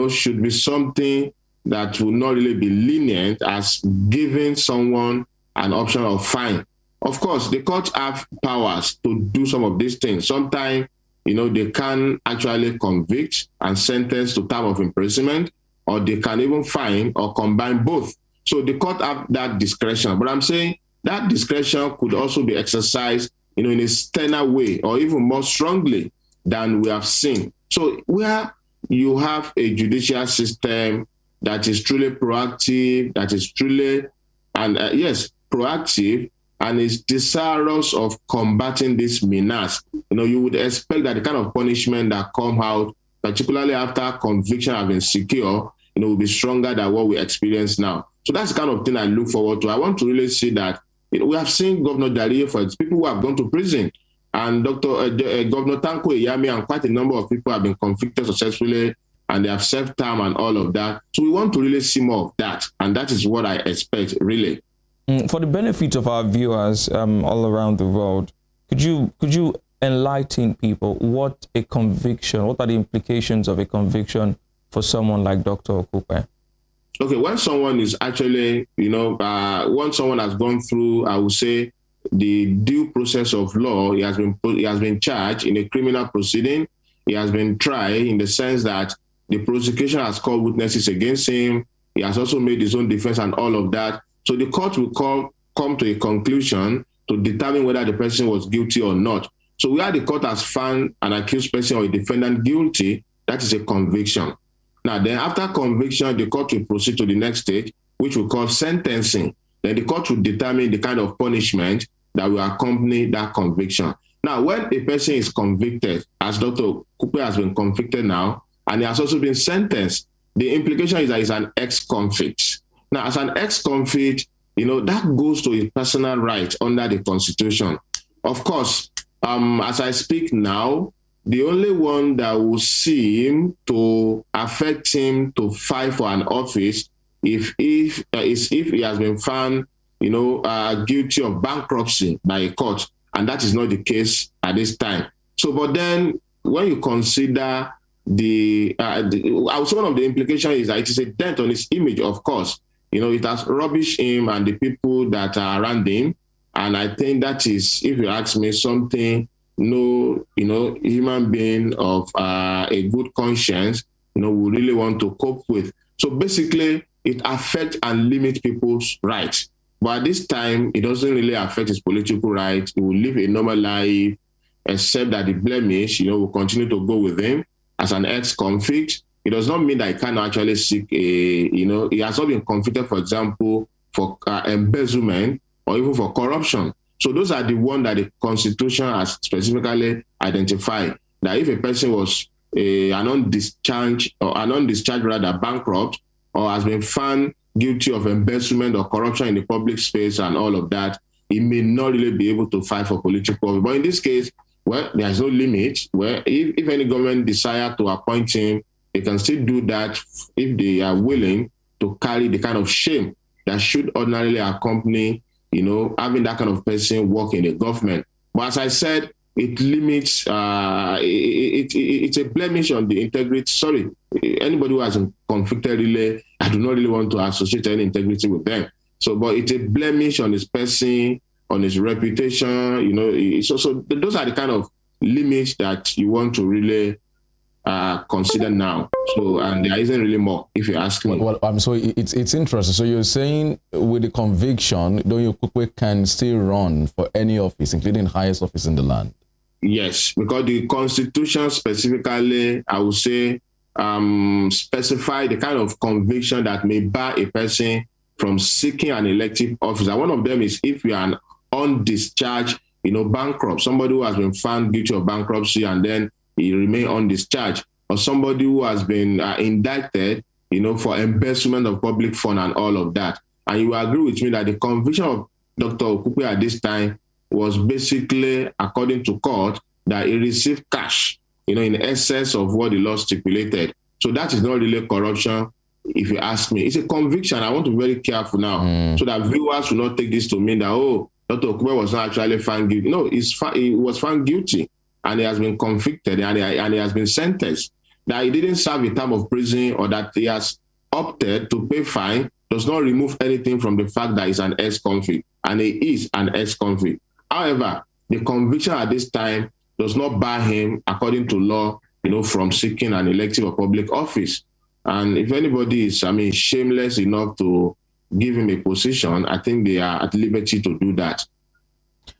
should be something that will not really be lenient as giving someone an option of fine. Of course, the courts have powers to do some of these things. Sometimes, they can actually convict and sentence to term of imprisonment, or they can even fine or combine both. So the court have that discretion. But I'm saying that discretion could also be exercised, in a sterner way or even more strongly than we have seen. So where you have a judicial system that is truly proactive, that is truly, and proactive, and is desirous of combating this menace, you would expect that the kind of punishment that come out, particularly after conviction have been secure, will be stronger than what we experience now. So that's the kind of thing I look forward to. I want to really see that. We have seen Governor Dariye, for people who have gone to prison, and Governor Tanko Iyami, and quite a number of people have been convicted successfully, and they have served time and all of that. So we want to really see more of that, and that is what I expect, really. For the benefit of our viewers all around the world, could you enlighten people what a conviction, what are the implications of a conviction for someone like Dr. Okupe? Okay, when someone is actually, once someone has gone through, I would say, the due process of law, he has been charged in a criminal proceeding, he has been tried in the sense that the prosecution has called witnesses against him, he has also made his own defense and all of that. So the court will come to a conclusion to determine whether the person was guilty or not. So where the court has found an accused person or a defendant guilty, that is a conviction. Now, then after conviction, the court will proceed to the next stage, which we call sentencing. Then the court will determine the kind of punishment that will accompany that conviction. Now, when a person is convicted, as Dr. Okupe has been convicted now, and he has also been sentenced, the implication is that he's an ex-convict. Now, as an ex-convict, that goes to his personal right under the Constitution. Of course, as I speak now, the only one that will seem to affect him to fight for an office is if he has been found, guilty of bankruptcy by a court, and that is not the case at this time. So, but then when you consider I would say one of the implications is that it is a dent on his image, of course. It has rubbished him and the people that are around him. And I think that is, if you ask me, something no human being of a good conscience, would really want to cope with. So basically, it affects and limits people's rights. But at this time, it doesn't really affect his political rights. He will live a normal life, except that the blemish, will continue to go with him as an ex-convict. It does not mean that he can actually seek he has not been convicted, for example, for embezzlement or even for corruption. So those are the ones that the Constitution has specifically identified, that if a person was an undischarged bankrupt, or has been found guilty of embezzlement or corruption in the public space and all of that, he may not really be able to fight for political office. But in this case, well, there is no limit. Where if any government desire to appoint him, they can still do that if they are willing to carry the kind of shame that should ordinarily accompany, having that kind of person work in the government. But as I said, it limits, it's a blemish on the integrity. Sorry, anybody who has been convicted, really, I do not really want to associate any integrity with them. So, but it's a blemish on his person, on his reputation, so those are the kind of limits that you want to really consider now. So, and there isn't really more, if you ask me. Well, so it's interesting. So you're saying with the conviction, Dr. Okupe can still run for any office, including highest office in the land? Yes, because the Constitution specifically, I would say, specify the kind of conviction that may bar a person from seeking an elective office. And one of them is if you are an undischarged, bankrupt, somebody who has been found guilty of bankruptcy and then he remain undischarged, or somebody who has been indicted, for embezzlement of public fund and all of that. And you will agree with me that the conviction of Dr. Okupe at this time was basically, according to court, that he received cash, in excess of what the law stipulated. So that is not really corruption, if you ask me. It's a conviction. I want to be very careful now, so that viewers will not take this to mean that, Dr. Okupe was not actually found guilty. No, he was found guilty, and he has been convicted, and he has been sentenced. That he didn't serve a term of prison or that he has opted to pay fine does not remove anything from the fact that he's an ex-convict, and he is an ex-convict. However, the conviction at this time does not bar him, according to law, from seeking an elective or public office. And if anybody is, shameless enough to give him a position, I think they are at liberty to do that.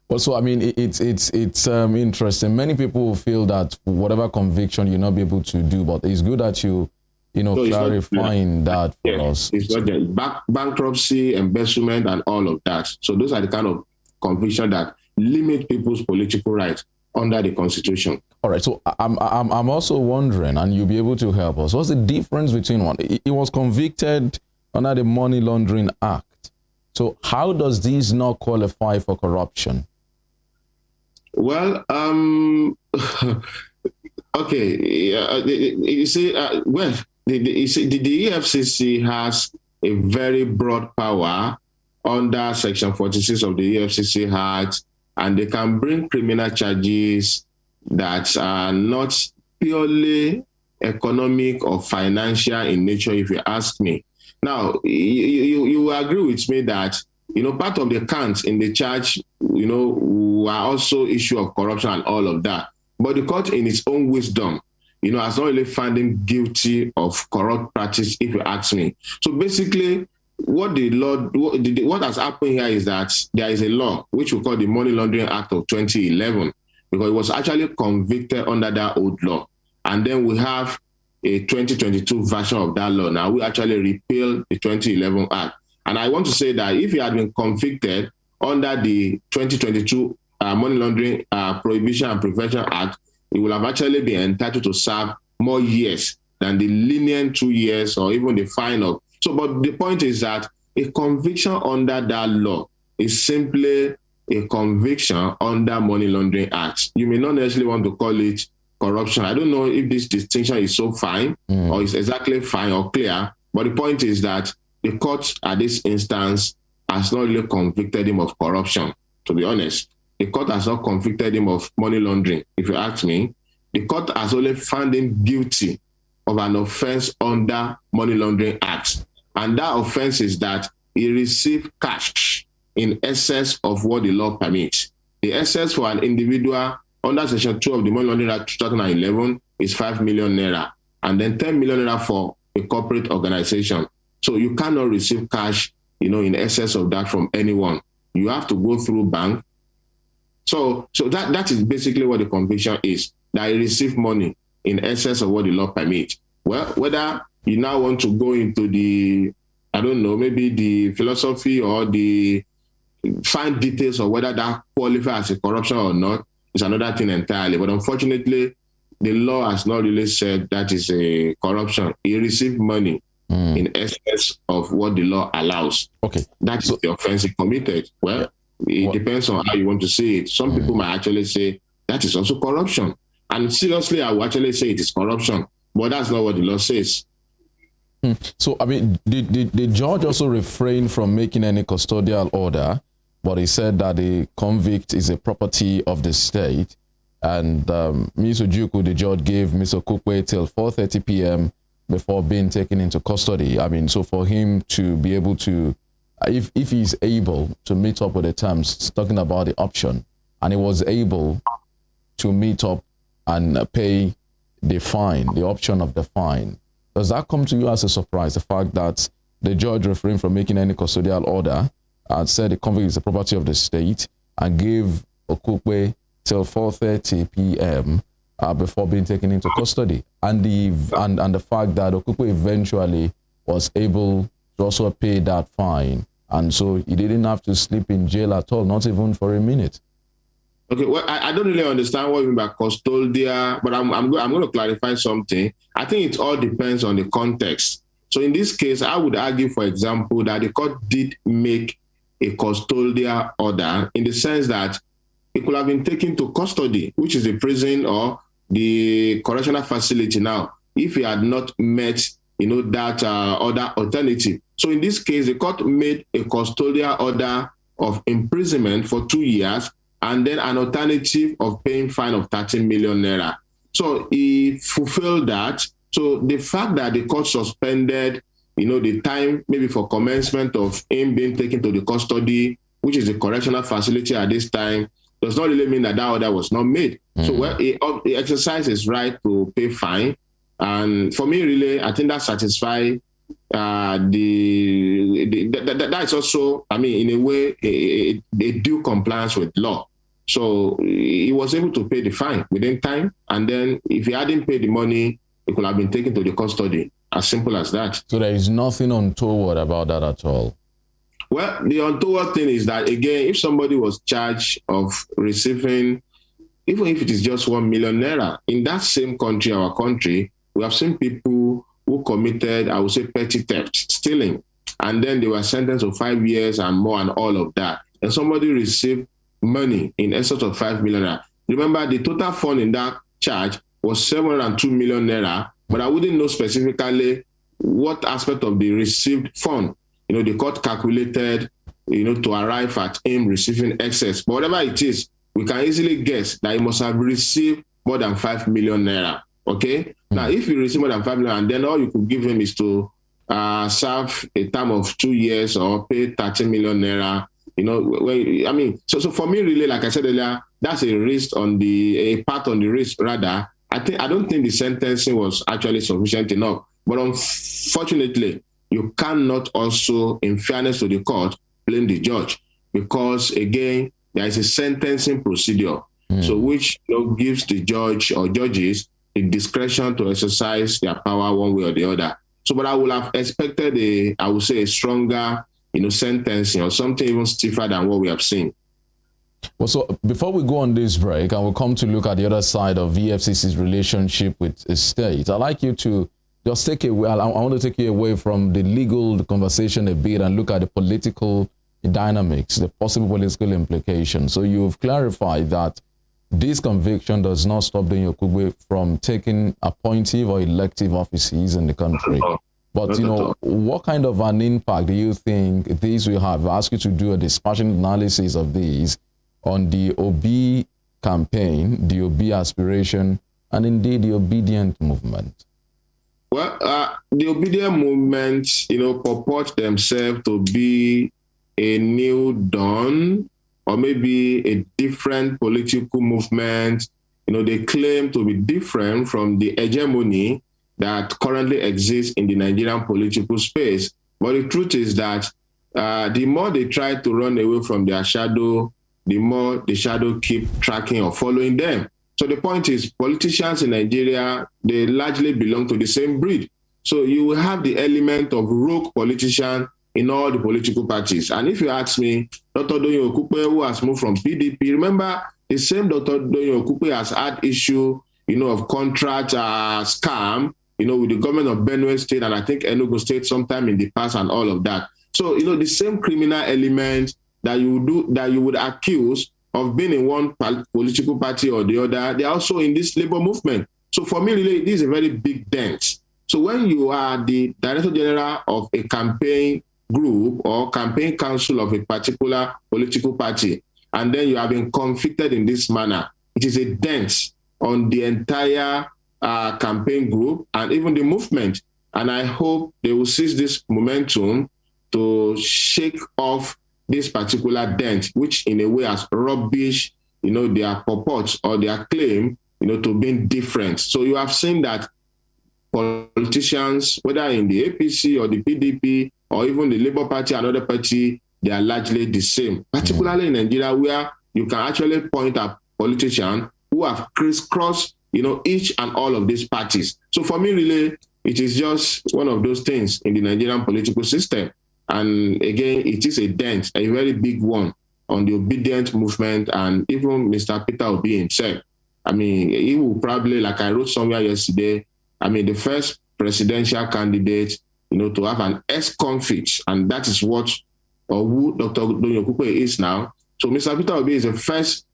Well, so I mean, it's interesting. Many people feel that whatever conviction you'll not be able to do, but it's good that you So clarifying that for us. It's not just bankruptcy, embezzlement, and all of that. So those are the kind of conviction that limit people's political rights under the Constitution. All right. So I'm also wondering, and you'll be able to help us. What's the difference between one? He was convicted under the Money Laundering Act. So how does this not qualify for corruption? Well, okay. You see, the EFCC has a very broad power under Section 46 of the EFCC Act, and they can bring criminal charges that are not purely economic or financial in nature, if you ask me. Now, you agree with me that, part of the counts in the charge, were also issue of corruption and all of that. But the court, in its own wisdom, has not really found him guilty of corrupt practice, if you ask me. So basically, what has happened here is that there is a law which we call the Money Laundering Act of 2011, because it was actually convicted under that old law. And then we have a 2022 version of that law. Now we actually repeal the 2011 Act. And I want to say that if he had been convicted under the 2022 Money Laundering Prohibition and Prevention Act, he will have actually been entitled to serve more years than the lenient 2 years or even the fine of. So, but the point is that a conviction under that law is simply a conviction under Money Laundering Act. You may not necessarily want to call it corruption. I don't know if this distinction is so fine or is exactly fine or clear, but the point is that the court at this instance has not really convicted him of corruption, to be honest. The court has not convicted him of money laundering, if you ask me. The court has only found him guilty of an offense under Money Laundering Act. And that offense is that he received cash in excess of what the law permits. The excess for an individual under Section 2 of the Money Laundering Act 2011 is 5 million naira, and then 10 million naira for a corporate organization. So you cannot receive cash, in excess of that from anyone. You have to go through bank. So that is basically what the conviction is, that he received money in excess of what the law permits. Well, whether you now want to go into the, I don't know, maybe the philosophy or the fine details of whether that qualifies as a corruption or not is another thing entirely. But unfortunately, the law has not really said that is a corruption. He received money in excess of what the law allows. Okay. That is the offense he committed. Well, it depends on how you want to see it. Some people might actually say that is also corruption. And seriously, I would actually say it is corruption. But that's not what the law says. So, I mean, the judge also refrained from making any custodial order, but he said that the convict is a property of the state. And Ms. Ojukwu, the judge, gave Mr. Okukwe till 4:30 p.m. before being taken into custody. I mean, so for him to be able to, if he's able to meet up with the terms, talking about the option, and he was able to meet up and pay the fine, the option of the fine, does that come to you as a surprise, the fact that the judge refrained from making any custodial order and said the convict is the property of the state and gave Okukwe till 4:30 p.m. Before being taken into custody, and the fact that Okukwe eventually was able to also pay that fine, and so he didn't have to sleep in jail at all, not even for a minute? Okay, well, I don't really understand what you mean by custodial, but I'm going to clarify something. I think it all depends on the context. So in this case, I would argue, for example, that the court did make a custodial order in the sense that it could have been taken to custody, which is the prison or the correctional facility now, if he had not met, that other alternative. So in this case, the court made a custodial order of imprisonment for 2 years and then an alternative of paying fine of 13 million naira. So he fulfilled that. So the fact that the court suspended, the time maybe for commencement of him being taken to the custody, which is the correctional facility at this time, does not really mean that order was not made. So he exercised his right to pay fine. And for me, really, I think that satisfies that is also, in a way, a due compliance with law. So he was able to pay the fine within time. And then if he hadn't paid the money, he could have been taken to the custody. As simple as that. So there is nothing untoward about that at all? Well, the untoward thing is that, again, if somebody was charged of receiving, even if it is just 1 million naira, in that same country, our country, we have seen people who committed, I would say, petty theft, stealing, and then they were sentenced to 5 years and more and all of that. And somebody received money in excess of 5 million naira. Remember, the total fund in that charge was 702 million naira, but I wouldn't know specifically what aspect of the received fund, the court calculated, to arrive at him receiving excess. But whatever it is, we can easily guess that he must have received more than 5 million naira. Okay? Now, if you receive more than 5 million, and then all you could give him is to serve a term of 2 years or pay 30 million naira. So for me, really, like I said earlier, that's a part on the risk rather. I don't think the sentencing was actually sufficient enough. But unfortunately, you cannot also, in fairness to the court, blame the judge, because again, there is a sentencing procedure, so which gives the judge or judges the discretion to exercise their power one way or the other. So, but I would have expected a stronger, sentencing or something even stiffer than what we have seen. Well, so before we go on this break, and we'll come to look at the other side of EFCC's relationship with the state, I'd like you to just take away, I want to take you away from the legal conversation a bit and look at the political dynamics, the possible political implications. So you've clarified that this conviction does not stop Donyin Okupe from taking appointive or elective offices in the country. But, what kind of an impact do you think these will have? I ask you to do a dispassionate analysis of these on the Obi campaign, the Obi aspiration, and indeed the Obedient movement. Well, the Obedient movement, purport themselves to be a new dawn or maybe a different political movement. They claim to be different from the hegemony that currently exists in the Nigerian political space. But the truth is that the more they try to run away from their shadow, the more the shadow keep tracking or following them. So the point is, politicians in Nigeria, they largely belong to the same breed. So you will have the element of rogue politician in all the political parties. And if you ask me, Dr. Donyin Okupe, who has moved from PDP, remember the same Dr. Donyin Okupe has had issue, of contract scam, with the government of Benue State and I think Enugu State sometime in the past and all of that. So, the same criminal element that you would accuse of being in one political party or the other, they're also in this labor movement. So for me, really, this is a very big dent. So when you are the Director General of a campaign group or campaign council of a particular political party, and then you have been convicted in this manner, it is a dent on the entire campaign group and even the movement. And I hope they will seize this momentum to shake off this particular dent, which in a way has rubbish, their purports or their claim, to being different. So you have seen that politicians, whether in the APC or the PDP or even the Labour Party and other party, they are largely the same, particularly in Nigeria, where you can actually point at politicians who have crisscrossed, each and all of these parties. So for me, really, it is just one of those things in the Nigerian political system. And again, it is a dent, a very big one, on the Obedient movement and even Mr. Peter Obi himself. He will probably, like I wrote somewhere yesterday, the first presidential candidate, to have an ex-convict, and that is what or who Dr. Donyin Okupe is now. So Mr. Peter Obi is the first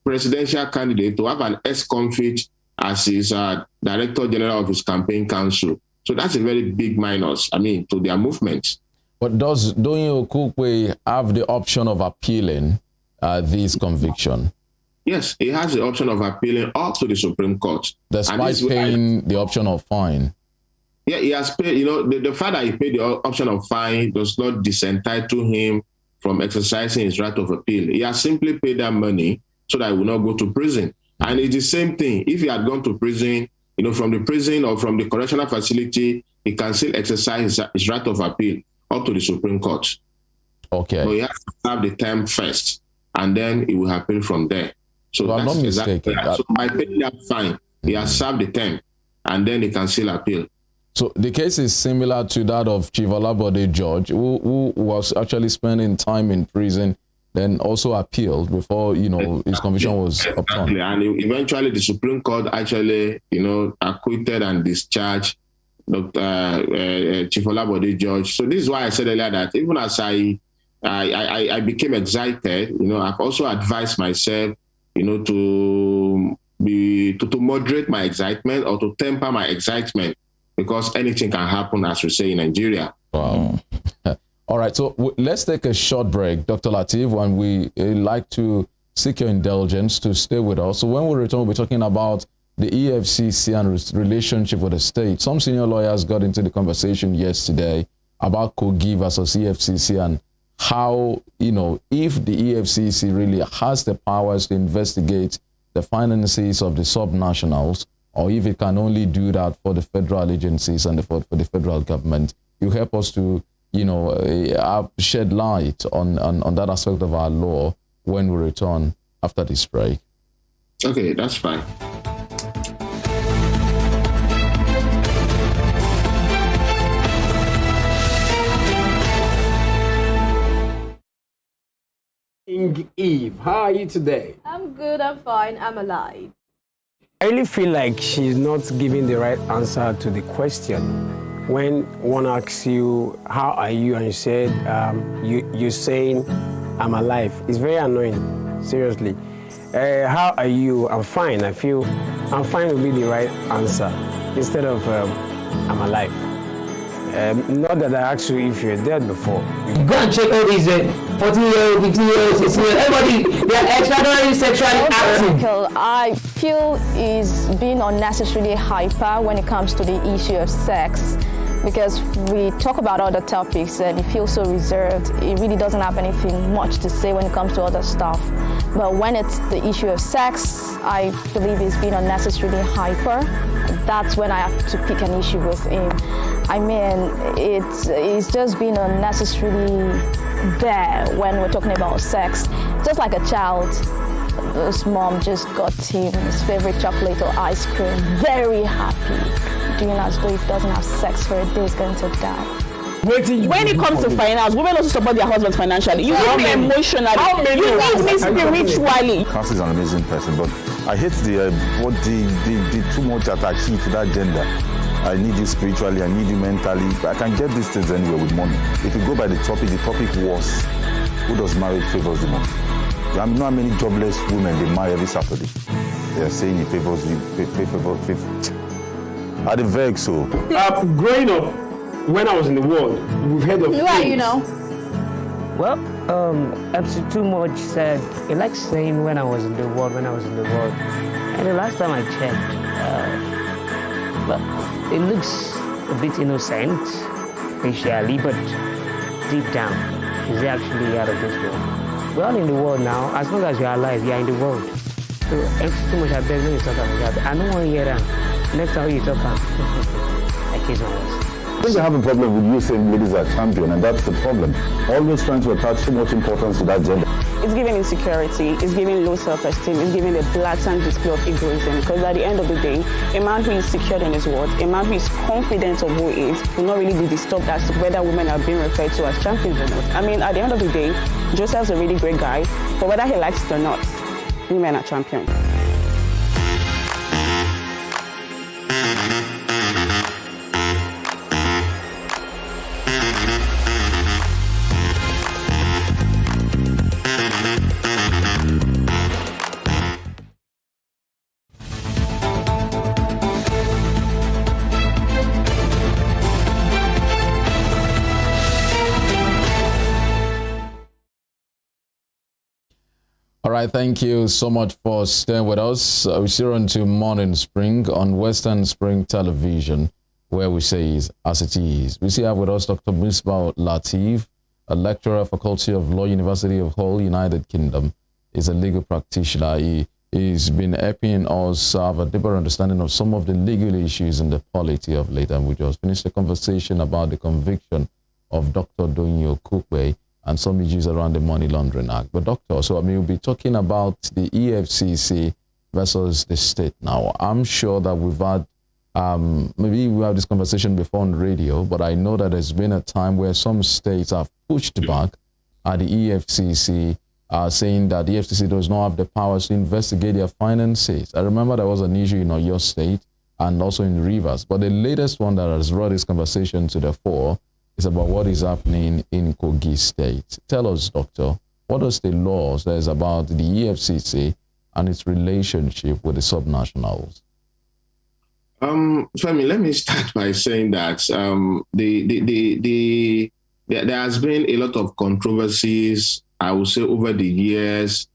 presidential candidate to have an ex-convict as his Director General of his campaign council. So that's a very big minus, to their movement. But does Donyin Okupe have the option of appealing this conviction? Yes, he has the option of appealing up to the Supreme Court. Despite paying the option of fine? Yeah, he has paid, the fact that he paid the option of fine does not disentitle him from exercising his right of appeal. He has simply paid that money so that he will not go to prison. And it's the same thing. If he had gone to prison, from the prison or from the correctional facility, he can still exercise his right of appeal up to the Supreme Court. Okay. So he has to have the term first. and then he will appeal from there. So I'm not mistaken. So by paying that fine, he has served the term, and then he can still appeal. So the case is similar to that of Chief Olabode George, who was actually spending time in prison, then also appealed before, his conviction was upturned. Exactly. And eventually the Supreme Court actually, acquitted and discharged Dr. Chief Olabode George. So this is why I said earlier that even as I became excited, I've also advised myself, to moderate my excitement or to temper my excitement, because anything can happen, as we say in Nigeria. Wow. All right, so let's take a short break, Dr. Lateef, and we like to seek your indulgence to stay with us. So when we return, we'll be talking about the EFCC and relationship with the state. Some senior lawyers got into the conversation yesterday about Kogi versus EFCC and how, if the EFCC really has the powers to investigate the finances of the subnationals, or if it can only do that for the federal agencies and for the federal government. You help us to, shed light on that aspect of our law when we return after this break. Okay, that's fine. Eve, how are you today? I'm good, I'm fine, I'm alive. I really feel like she's not giving the right answer to the question. When one asks you, how are you? And you said, you're saying, I'm alive. It's very annoying, seriously. How are you? I'm fine. I feel I'm fine would be the right answer instead of I'm alive. Not that I asked you if you're dead before. Go and check all these 14-year-old, 15-year-old, 16-year-old, everybody, they are extraordinarily sexually active. I feel is being unnecessarily hyper when it comes to the issue of sex, because we talk about other topics and he feels so reserved. He really doesn't have anything much to say when it comes to other stuff. But when it's the issue of sex, I believe he's being unnecessarily hyper. That's when I have to pick an issue with him. I mean, it's just being unnecessarily there when we're talking about sex. Just like a child, his mom just got him his favorite chocolate or ice cream, very happy, doing as though if he doesn't have sex for a day, he's going to die. When it comes to finance, women also support their husbands financially. You need me emotionally. You need me spiritually. Cass is an amazing person, but I hate the too much attachment to that gender. I need you spiritually, I need you mentally. I can get these things anywhere with money. If you go by the topic was, who does marriage favors the most? I know how many jobless women they marry every Saturday. They are saying it favors you, favors. Are they vex so? Growing up, when I was in the world, we've heard of Yeah, you know. Well, MC Too Much said, he likes saying when I was in the world. And the last time I checked, well, it looks a bit innocent, facially, but deep down, he's actually out of this world. We're all in the world now. As long as you're alive, you're in the world. So, MC Too Much, I beg when you talk about that. I don't want to hear that. Next time you talk, I kiss my words. I think I have a problem with you saying ladies are champion, and that's the problem. Always trying to attach too much importance to that gender. It's giving insecurity, it's giving low self-esteem, it's giving a blatant display of egoism. Because at the end of the day, a man who is secured in his worth, a man who is confident of who he is, will not really be disturbed as to whether women are being referred to as champions or not. I mean, at the end of the day, Joseph's a really great guy, but whether he likes it or not, women are champions. All right, thank you so much for staying with us. We see on to Morning Spring on Western Spring Television, where we say is as it is. We see have with us Dr. Misbah Lateef, a lecturer, Faculty of Law, University of Hull, United Kingdom. He's a legal practitioner. He's been helping us have a deeper understanding of some of the legal issues in the polity of late. And we just finished the conversation about the conviction of Dr. Doyin Okupe and some issues around the Money Laundering Act. But Doctor, so I mean, we'll be talking about the EFCC versus the state now. I'm sure that we've had, maybe we have this conversation before on radio, but I know that there's been a time where some states have pushed back at the EFCC, saying that the EFCC does not have the powers to investigate their finances. I remember there was an issue in your state and also in Rivers, but the latest one that has brought this conversation to the fore is about what is happening in Kogi State. Tell us, Doctor, what is the law that is about the EFCC and its relationship with the subnationals? Femi, let me start by saying that there has been a lot of controversies, I would say, over the years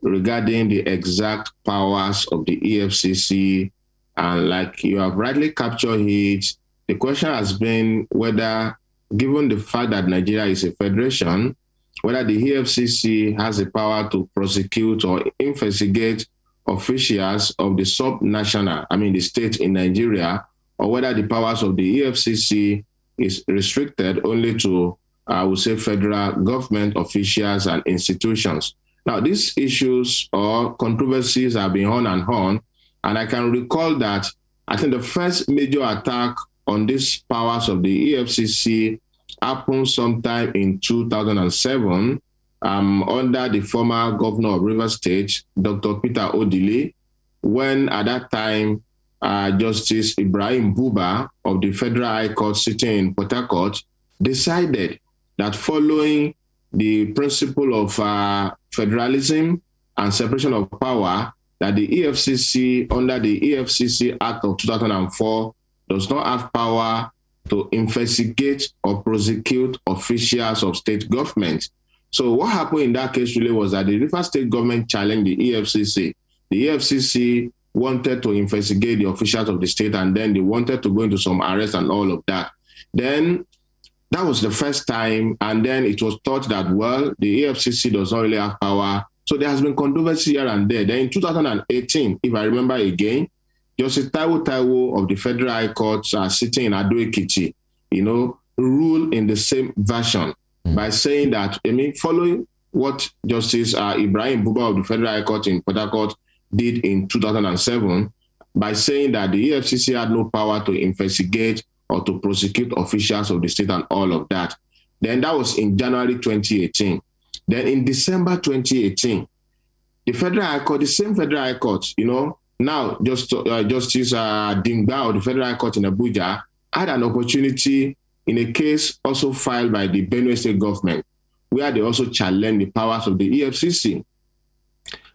regarding the exact powers of the EFCC. And like you have rightly captured it, the question has been whether, given the fact that Nigeria is a federation, whether the EFCC has the power to prosecute or investigate officials of the subnational, the state in Nigeria, or whether the powers of the EFCC is restricted only to, I would say, federal government officials and institutions. Now, these issues or controversies have been on and on, and I can recall that I think the first major attack on these powers of the EFCC happened sometime in 2007 under the former governor of Rivers State, Dr. Peter Odili, when at that time Justice Ibrahim Buba of the Federal High Court sitting in Port Harcourt decided that following the principle of federalism and separation of power, that the EFCC, under the EFCC Act of 2004, does not have power to investigate or prosecute officials of state government. So what happened in that case really was that the Rivers State government challenged the EFCC. The EFCC wanted to investigate the officials of the state, and then they wanted to go into some arrests and all of that. Then that was the first time, and then it was thought that, well, the EFCC does not really have power. So there has been controversy here and there. Then in 2018, if I remember again, Justice Taiwo of the Federal High Court sitting in Ado-Ekiti, ruled in the same version by saying that, following what Justice Ibrahim Buba of the Federal High Court in Port Harcourt did in 2007, by saying that the EFCC had no power to investigate or to prosecute officials of the state and all of that. Then that was in January 2018. Then in December 2018, the Federal High Court, the same Federal High Court, now Justice Dingba of the Federal High Court in Abuja had an opportunity in a case also filed by the Benue State government, where they also challenged the powers of the EFCC.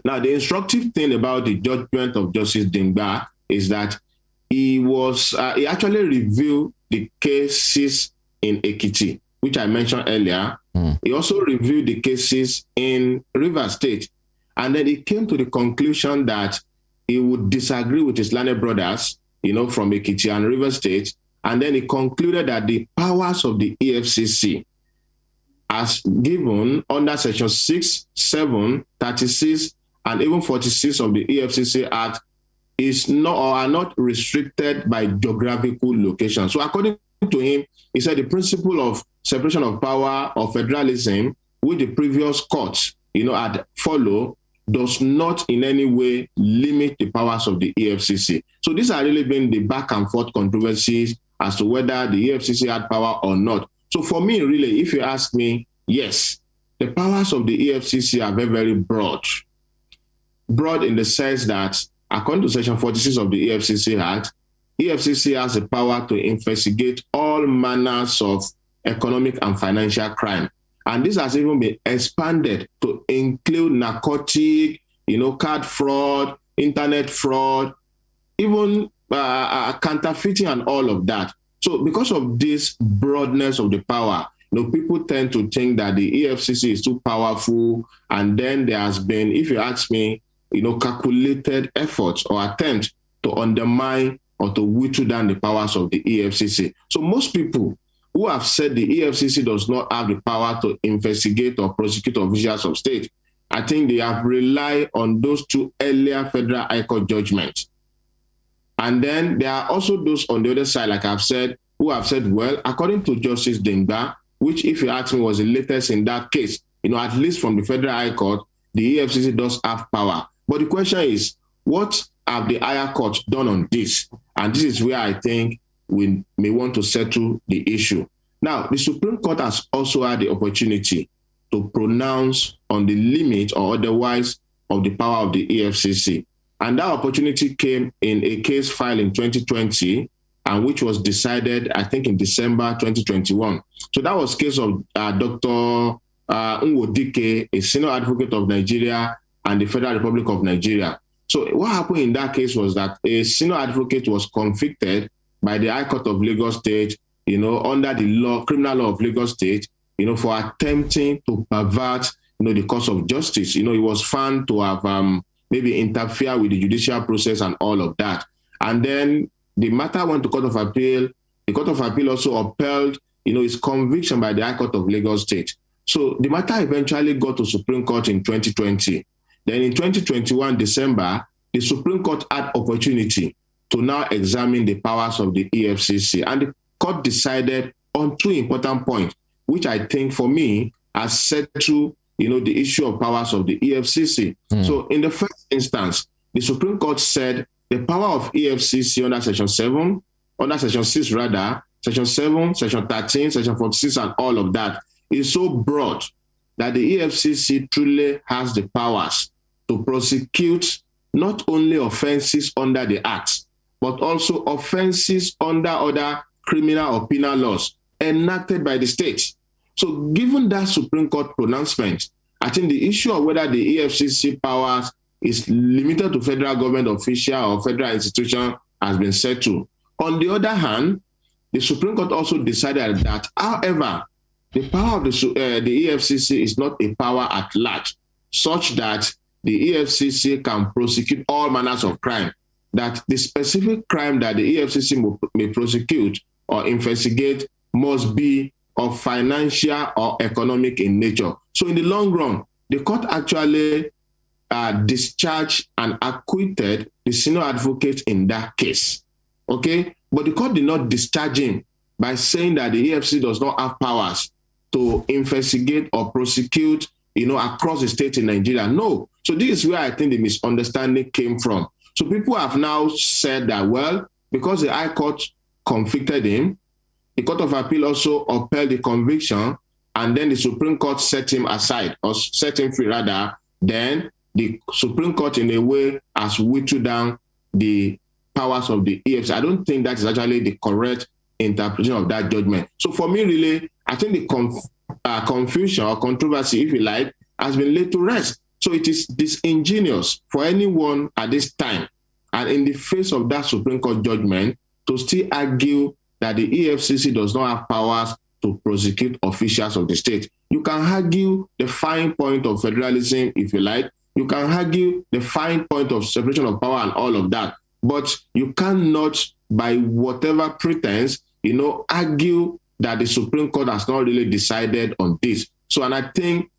Now, the instructive thing about the judgment of Justice Dingba is that he actually reviewed the cases in Ekiti, which I mentioned earlier. He also reviewed the cases in Rivers State. And then he came to the conclusion that he would disagree with his learned brothers, from Ekiti and Rivers State. And then he concluded that the powers of the EFCC, as given under Section 6, 7, 36, and even 46 of the EFCC Act, are not restricted by geographical location. So according to him, he said the principle of separation of power or federalism, which the previous courts, had followed, does not in any way limit the powers of the EFCC. So these are really been the back and forth controversies as to whether the EFCC had power or not. So for me, really, if you ask me, yes, the powers of the EFCC are very, very broad. Broad in the sense that, according to Section 46 of the EFCC Act, EFCC has the power to investigate all manners of economic and financial crime. And this has even been expanded to include narcotic, card fraud, internet fraud, even counterfeiting and all of that. So because of this broadness of the power, people tend to think that the EFCC is too powerful. And then there has been, if you ask me, calculated efforts or attempts to undermine or to whittle down the powers of the EFCC. So most people who have said the EFCC does not have the power to investigate or prosecute officials of state, I think they have relied on those two earlier Federal High Court judgments. And then there are also those on the other side, like I've said, who have said, well, according to Justice Dingba, which, if you ask me, was the latest in that case. At least from the Federal High Court, the EFCC does have power. But the question is, what have the higher courts done on this? And this is where I think we may want to settle the issue. Now, the Supreme Court has also had the opportunity to pronounce on the limit or otherwise of the power of the EFCC. And that opportunity came in a case filed in 2020, and which was decided, I think, in December 2021. So that was case of Dr. Nwodike, a senior advocate of Nigeria and the Federal Republic of Nigeria. So what happened in that case was that a senior advocate was convicted by the High Court of Lagos State, under the criminal law of Lagos State, for attempting to pervert, the course of justice. He was found to have maybe interfered with the judicial process and all of that. And then the matter went to Court of Appeal. The Court of Appeal also upheld, his conviction by the High Court of Lagos State. So the matter eventually got to Supreme Court in 2020. Then in 2021, December, the Supreme Court had opportunity to now examine the powers of the EFCC. And the court decided on two important points, which I think for me has settled, the issue of powers of the EFCC. So in the first instance, the Supreme Court said the power of EFCC under Section 7, under Section 6 rather, Section 7, Section 13, Section 46 and all of that is so broad that the EFCC truly has the powers to prosecute not only offenses under the Act, but also offenses under other criminal or penal laws enacted by the state. So given that Supreme Court pronouncement, I think the issue of whether the EFCC powers is limited to federal government official or federal institution has been settled. On the other hand, the Supreme Court also decided that, however, the power of the EFCC is not a power at large, such that the EFCC can prosecute all manners of crime, that the specific crime that the EFCC may prosecute or investigate must be of financial or economic in nature. So in the long run, the court actually discharged and acquitted the senior advocate in that case. Okay? But the court did not discharge him by saying that the EFCC does not have powers to investigate or prosecute, across the state in Nigeria. No. So this is where I think the misunderstanding came from. So people have now said that, well, because the High Court convicted him, the Court of Appeal also upheld the conviction, and then the Supreme Court set him aside, or set him free rather, then the Supreme Court in a way has whittled down the powers of the EFCC. I don't think that is actually the correct interpretation of that judgment. So for me, really, I think the confusion or controversy, if you like, has been laid to rest. So it is disingenuous for anyone at this time, and in the face of that Supreme Court judgment, to still argue that the EFCC does not have powers to prosecute officials of the state. You can argue the fine point of federalism, if you like. You can argue the fine point of separation of power and all of that. But you cannot, by whatever pretense, argue that the Supreme Court has not really decided on this. So, and I think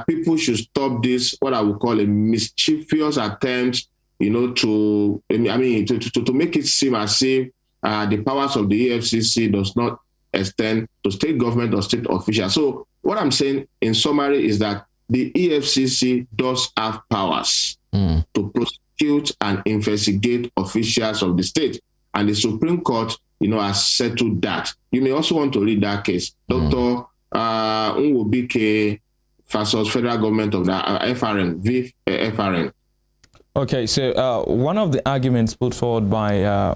people should stop this, what I would call a mischievous attempt, to make it seem as if the powers of the EFCC does not extend to state government or state officials. So what I'm saying in summary is that the EFCC does have powers to prosecute and investigate officials of the state. And the Supreme Court, has settled that. You may also want to read that case. Dr. Nwodike versus federal government of the FRN. Okay, so one of the arguments put forward by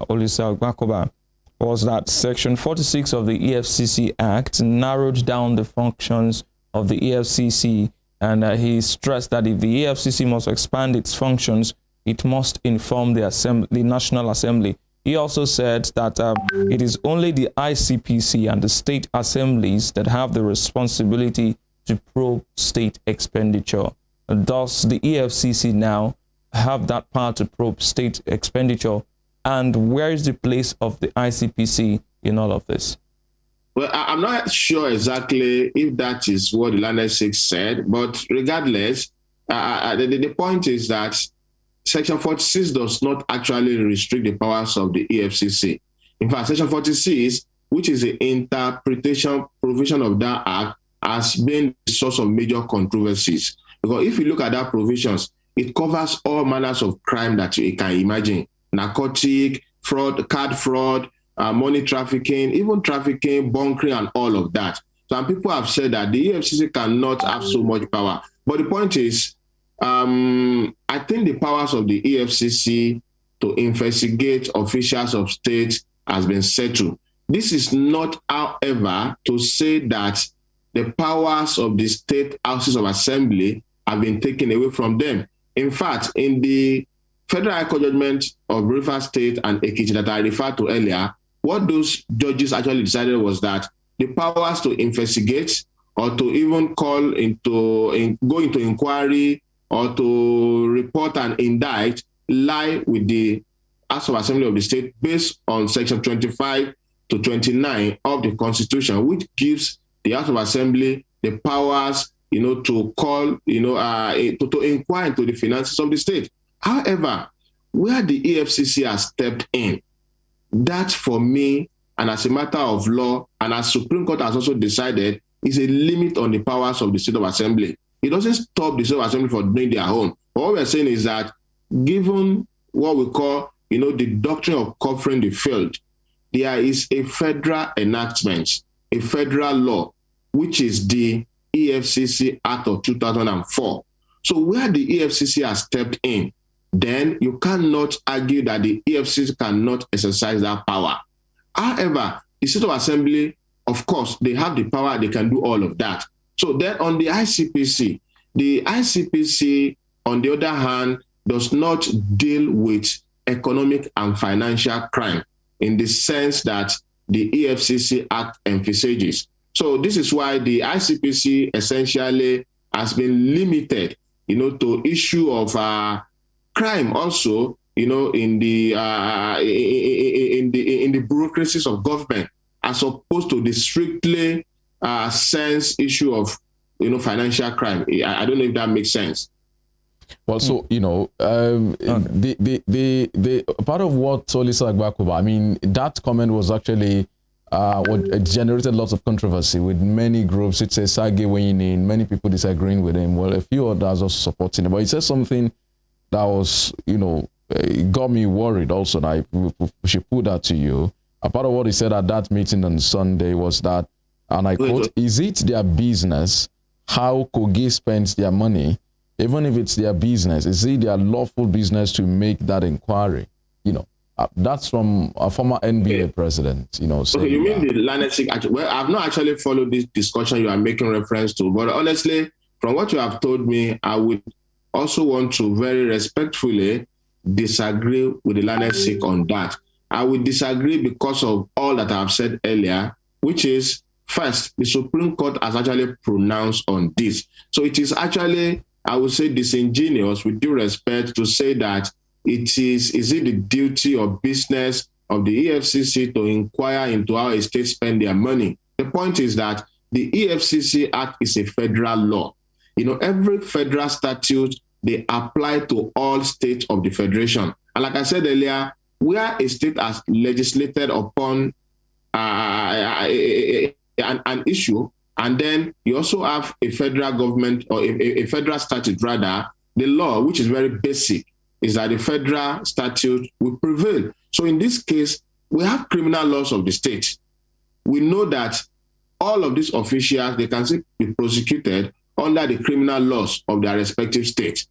Olisa Gbakoba was that Section 46 of the EFCC Act narrowed down the functions of the EFCC, and he stressed that if the EFCC must expand its functions, it must inform the National Assembly. He also said that it is only the ICPC and the state assemblies that have the responsibility to probe state expenditure. Thus, the EFCC now have that power to probe state expenditure. And where is the place of the ICPC in all of this? Well, I'm not sure exactly if that is what the Landed 6 said, but regardless, the point is that Section 46 does not actually restrict the powers of the EFCC. In fact, Section 46 which is the interpretation provision of that act, has been the source of major controversies. Because if you look at that provisions, it covers all manners of crime that you can imagine: narcotic, fraud, card fraud, money trafficking, even trafficking, bunkering, and all of that. Some people have said that the EFCC cannot have so much power. But the point is, I think the powers of the EFCC to investigate officials of state has been settled. This is not, however, to say that the powers of the state houses of assembly have been taken away from them. In fact, in the Federal High Court judgment of Rivers State and Ekiti that I referred to earlier, what those judges actually decided was that the powers to investigate or to even go into inquiry or to report and indict lie with the House of Assembly of the state based on Section 25 to 29 of the Constitution, which gives the House of Assembly the powers, to call, to inquire into the finances of the state. However, where the EFCC has stepped in, that for me, and as a matter of law, and as Supreme Court has also decided, is a limit on the powers of the State of Assembly. It doesn't stop the State of Assembly from doing their own. But what we're saying is that given what we call, the doctrine of covering the field, there is a federal enactment, a federal law, which is the EFCC Act of 2004. So where the EFCC has stepped in, then you cannot argue that the EFCC cannot exercise that power. However, the State of Assembly, of course, they have the power, they can do all of that. So then on the ICPC, on the other hand, does not deal with economic and financial crime in the sense that the EFCC Act envisages. So this is why the ICPC essentially has been limited, to issue of crime also, in the bureaucracies of government, as opposed to the strictly sense issue of financial crime. I don't know if that makes sense. Well, so the part of what Solisa Agbakoba, that comment was actually what generated lots of controversy with many groups. It says Sage weighing in, many people disagreeing with him. Well, a few others also supporting him. But he said something that was, it got me worried also. That we should put that to you. A part of what he said at that meeting on Sunday was that, and I quote, "Is it their business how Kogi spends their money? Even if it's their business, is it their lawful business to make that inquiry?" That's from a former NBA president, Okay, you mean the Lanesik? Well, I've not actually followed this discussion you are making reference to, but honestly, from what you have told me, I would also want to very respectfully disagree with the Lanesik on that. I would disagree because of all that I've said earlier, which is, first, the Supreme Court has actually pronounced on this. So it is actually, I would say, disingenuous, with due respect, to say that is it the duty or business of the EFCC to inquire into how a state spend their money? The point is that the EFCC Act is a federal law. Every federal statute, they apply to all states of the federation. And like I said earlier, where a state has legislated upon an issue, and then you also have a federal government, or a federal statute rather, the law, which is very basic, is that the federal statute will prevail. So in this case, we have criminal laws of the state. We know that all of these officials, they can still be prosecuted under the criminal laws of their respective states.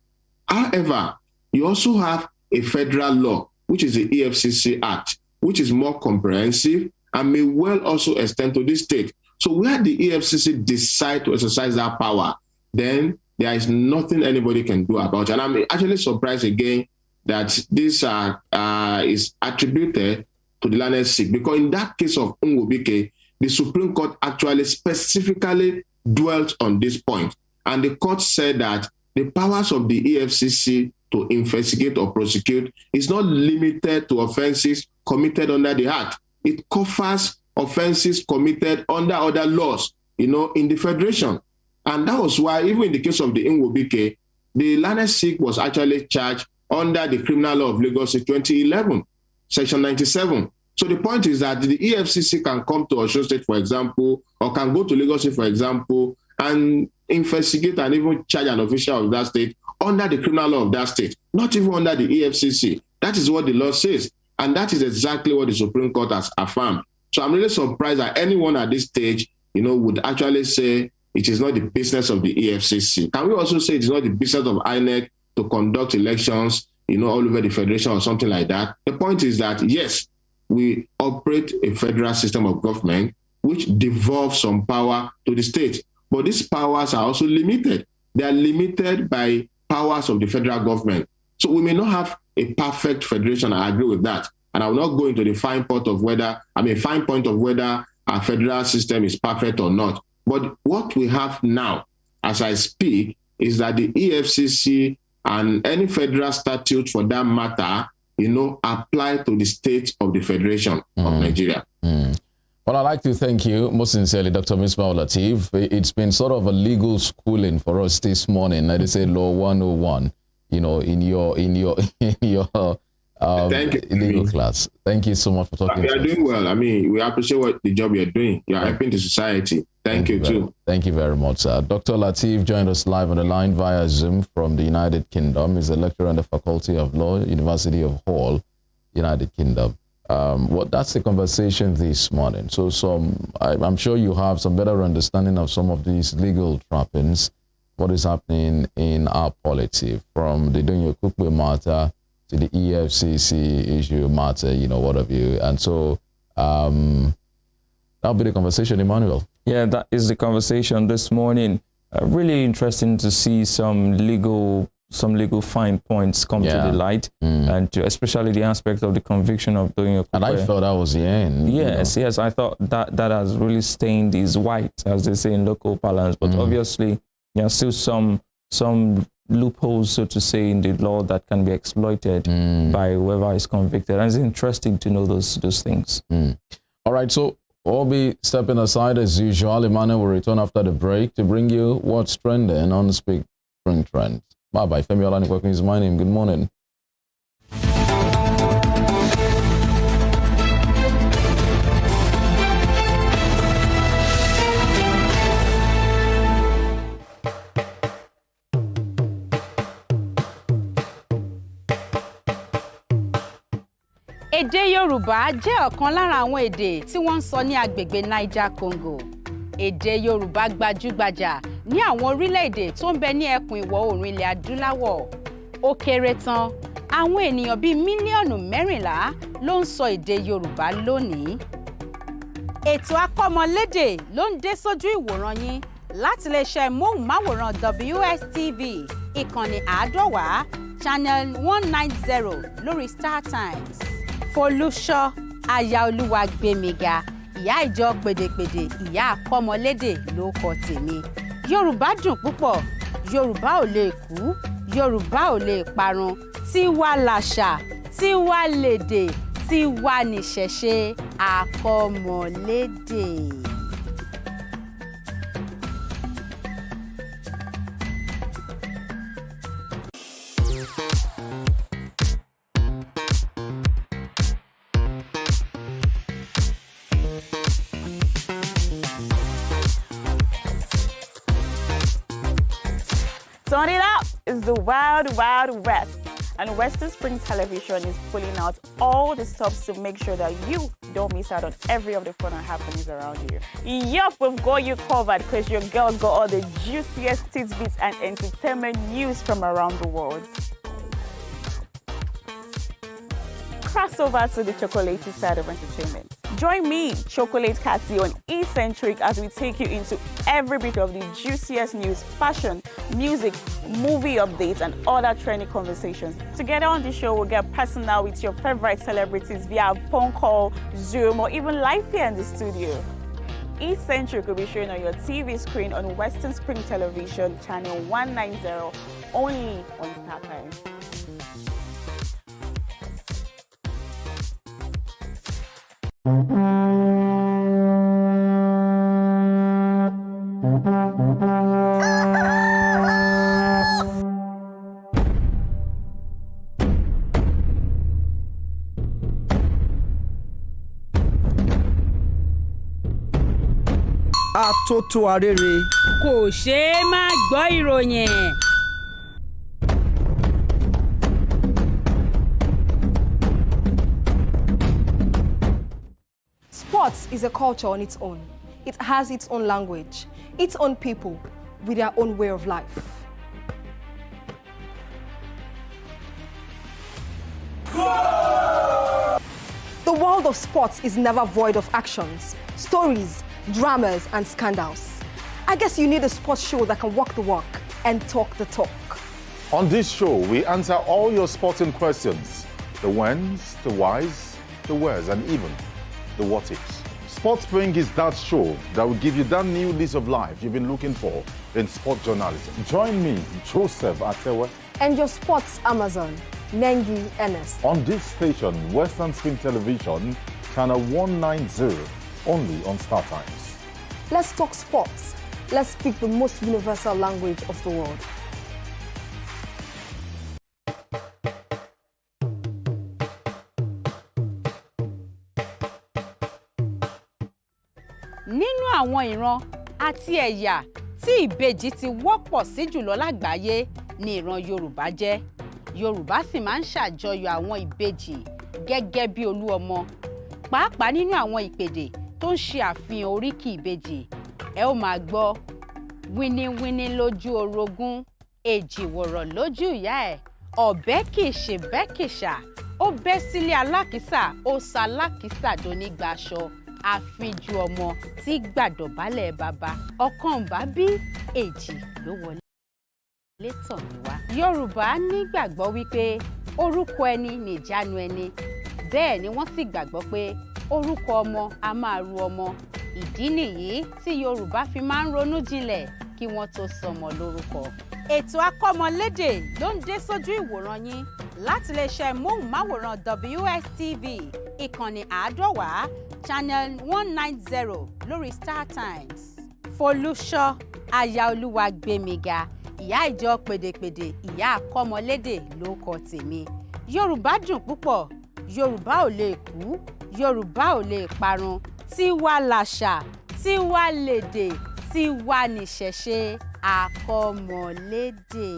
However, you also have a federal law, which is the EFCC Act, which is more comprehensive and may well also extend to this state. So where the EFCC decide to exercise that power, then there is nothing anybody can do about it. And I'm actually surprised again that this is attributed to the Lanesik, because in that case of Nwobike, the Supreme Court actually specifically dwelt on this point. And the court said that the powers of the EFCC to investigate or prosecute is not limited to offenses committed under the Act. It covers offenses committed under other laws, in the Federation. And that was why, even in the case of the Nwobike, the Lanesik was actually charged under the Criminal Law of Lagos in 2011, Section 97. So the point is that the EFCC can come to Osun State, for example, or can go to Lagos State, for example, and investigate and even charge an official of that state under the criminal law of that state, not even under the EFCC. That is what the law says. And that is exactly what the Supreme Court has affirmed. So I'm really surprised that anyone at this stage, would actually say it is not the business of the EFCC. Can we also say it is not the business of INEC to conduct elections, all over the federation or something like that? The point is that, yes, we operate a federal system of government which devolves some power to the state. But these powers are also limited. They are limited by powers of the federal government. So we may not have a perfect federation. I agree with that. And I will not go into the fine point of whether our federal system is perfect or not. But what we have now, as I speak, is that the EFCC and any federal statute for that matter, apply to the state of the Federation of Nigeria. Well, I'd like to thank you most sincerely, Dr. Misbah Lateef. It's been sort of a legal schooling for us this morning. Like they say, Law 101, in your legal class. Thank you so much for talking to us. You're doing well. I mean, we appreciate the job you're doing. You're helping the society. Thank you too. Thank you very much, sir. Dr. Lateef joined us live on the line via Zoom from the United Kingdom. He's a lecturer in the Faculty of Law, University of Hull, United Kingdom. That's the conversation this morning. So I'm sure you have some better understanding of some of these legal trappings, what is happening in our polity, from the Donyo Kukwe matter to the EFCC issue matter, what have you. And so that'll be the conversation, Emmanuel. Yeah, that is the conversation this morning. Really interesting to see some legal fine points come to the light, and especially the aspect of the conviction of Donyo Kukwe. And I thought that was the end. Yes, I thought that has really stained his white, as they say in local parlance. But obviously, there are still some loopholes, so to say, in the law that can be exploited by whoever is convicted. And it's interesting to know those things. All right, so we'll be stepping aside as usual. Emmanuel will return after the break to bring you what's trending on Speak Spring Trend. Bye-bye. Femi Olanikwekun is my name. Good morning. Èdè Yorùbá jẹ́ ọ̀kan lára àwọn èdè tí wọ́n ń sọ ní agbègbè Niger Congo. Èdè Yorùbá gbajúgbajà ní àwọn orílẹ̀-èdè tó ń bẹ ní ẹkùn ìwọ̀ oòrùn ilẹ̀ adúláwọ̀. Ó kéré tán, àwọn ènìyàn bíi mílíọ̀nù 14 ló ń sọ èdè Yorùbá lónìí. Ètò akọ́mọlédè ló ń dé sójú ìwòran yín láti iléeṣẹ́ móhùnmáwòrán WSTV ìkànnì 150 channel 190 lórí StarTimes. Folúṣọ́ Ayaolúwagbémiga, ìyá ìjọ pèdèpèdè, ìyá akọ́mọlédè ló kọ tèmi. Yorùbá dùn púpọ̀, Yorùbá ò lè kú, Yorùbá ò lè parun. Tiwa làṣà, tiwa lèdè, tiwa nìṣẹ̀ṣe, akọ́mọlédè. Turn it up! It's the Wild Wild West, and Western Spring Television is pulling out all the stops to make sure that you don't miss out on every of the fun and happenings around you. Yup, we've got you covered because your girls got all the juiciest tidbits and entertainment news from around the world. Cross over to the chocolatey side of entertainment. Join me, Chocolate Cassie, on Eccentric as we take you into every bit of the juiciest news, fashion, music, movie updates, and other trending conversations. Together on the show, we'll get personal with your favorite celebrities via phone call, Zoom, or even live here in the studio. Eccentric will be showing on your TV screen on Western Spring Television, channel 190, only on StarTimes. Atótó arére. Kò ṣeé má gbọ́ ìròyìn. Sports is a culture on its own. It has its own language, its own people, with their own way of life. The world of sports is never void of actions, stories, dramas, and scandals. I guess you need a sports show that can walk the walk and talk the talk. On this show, we answer all your sporting questions. The whens, the whys, the wheres, and even the what ifs. Sports Spring is that show that will give you that new lease of life you've been looking for in sport journalism. Join me, Joseph Atewe, And your sports Amazon, Nengi Ernest. on this station, Western Spring Television, channel 190, only on Star Times. Let's talk sports. Let's speak the most universal language of the world. Nínú àwọn ìran àti ẹ̀yà tí ìbejì ti wọ́pọ̀ sí jùlọ lágbàáyé ni ìran Yorùbá jẹ́. Yorùbá sì máa ń ṣàjọyọ̀ àwọn ìbejì gẹ́gẹ́ bí olú ọmọ. Pàápàá nínú àwọn ìpèdè tó ń ṣe àfihàn oríkì ìbejì, ẹ ó máa gbọ́ wíníwíní lójú orogún, èjìwọ̀rọ̀ lójú ìyá ẹ̀, ọ̀bẹ kì í ṣe bẹ́ kìṣà, ó bẹ́ sílé alákìísà, ó sa alákìísà donígba aṣọ, àfijù ọmọ tí gbàdọ̀bálẹ̀ bàbá, ọ̀kan bá bí èjì ló wọlé tọ̀ mí wá. Yorùbá nígbàgbọ́ wípé orúkọ ẹni nìjánu ẹni, bẹ́ẹ̀ ni wọ́n sì gbàgbọ́ pé orúkọ ọmọ a máa ru ọmọ. Ìdí nìyí tí Yorùbá fi máa ń ronú jinlẹ̀ kí wọ́n tó sọmọ lórúkọ. Ètò akọ́mọlédè ló ń dé sójú ìwòran yín láti iléeṣẹ́ móhùnmáwòrán WSTV ìkànnì 150 channel 190 lórí Star Times. Folúṣọ́ Ayaolúwagbémiga, ìyá ìjọ pèdèpèdè, ìyá akọ́mọlédè ló kọ tèmi. Yorùbá dùn púpọ̀, Yorùbá ò lè kú, Yorùbá ò lè parun. Tiwa làṣà, tiwa lèdè, tiwa nìṣẹ̀ṣe, akọ́mọlédè.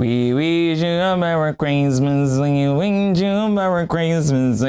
We wish you a Merry Christmas, we wish you a Merry Christmas.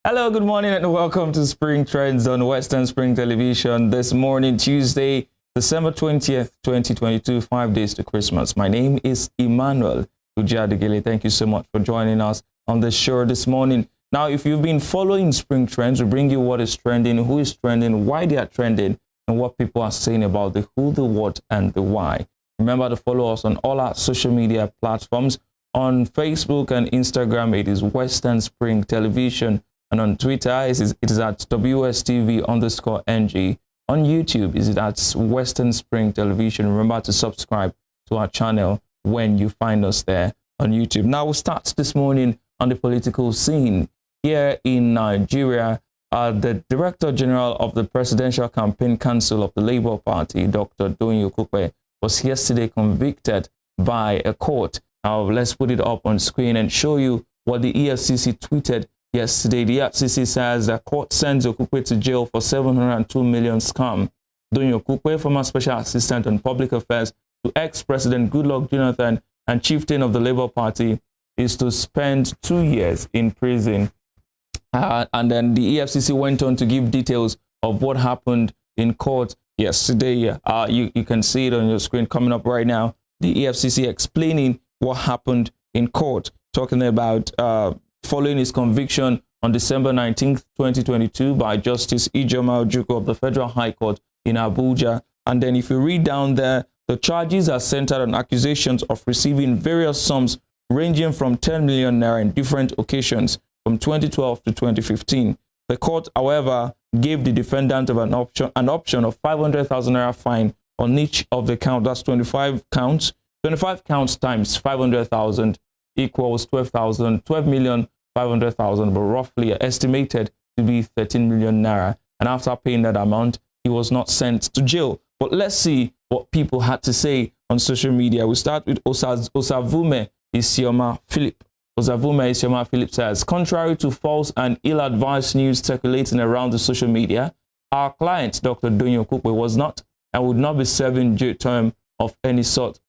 Hello, good morning, and welcome to Spring Trends on Western Spring Television. This morning, Tuesday, December 20th, 2022, 5 days to Christmas. My name is Emmanuel Ujadigele. Thank you so much for joining us on the show this morning. Now, if you've been following Spring Trends, we bring you what is trending, who is trending, why they are trending, and what people are saying about the who, the what, and the why. Remember to follow us on all our social media platforms. On Facebook and Instagram, it is Western Spring Television. And on Twitter, it is at WSTV_NG. On YouTube, it is at Western Spring Television. Remember to subscribe to our channel when you find us there on YouTube. Now, we'll start this morning on the political scene. Here in Nigeria, the Director General of the Presidential Campaign Council of the Labour Party, Dr. Doyin Okupe, was yesterday convicted by a court. Now, let's put it up on screen and show you what the EFCC tweeted yesterday. The EFCC says the court sends Okupe to jail for 702 million scam. Doyin Okupe, former Special Assistant on Public Affairs to ex-President Goodluck Jonathan and chieftain of the Labour Party, is to spend 2 years in prison. And then the EFCC went on to give details of what happened in court yesterday. You can see it on your screen coming up right now. The EFCC explaining what happened in court, talking about following his conviction on December 19th, 2022 by Justice Ijoma Ojukwu of the Federal High Court in Abuja. And then if you read down there, the charges are centered on accusations of receiving various sums ranging from 10 million naira in different occasions from 2012 to 2015. The court, however, gave the defendant of an option of 500,000 naira fine on each of the counts. That's 25 counts. 25 counts times 500,000 equals 12,500,000, but roughly estimated to be 13 million naira. and after paying that amount, he was not sent to jail. But let's see what people had to say on social media. We start with Osavume Isioma Philip. Osavume Isioma Philip says, contrary to false and ill-advised news circulating around the social media, our client, Dr. Doyin Okupe, was not and would not be serving jail term of any sort.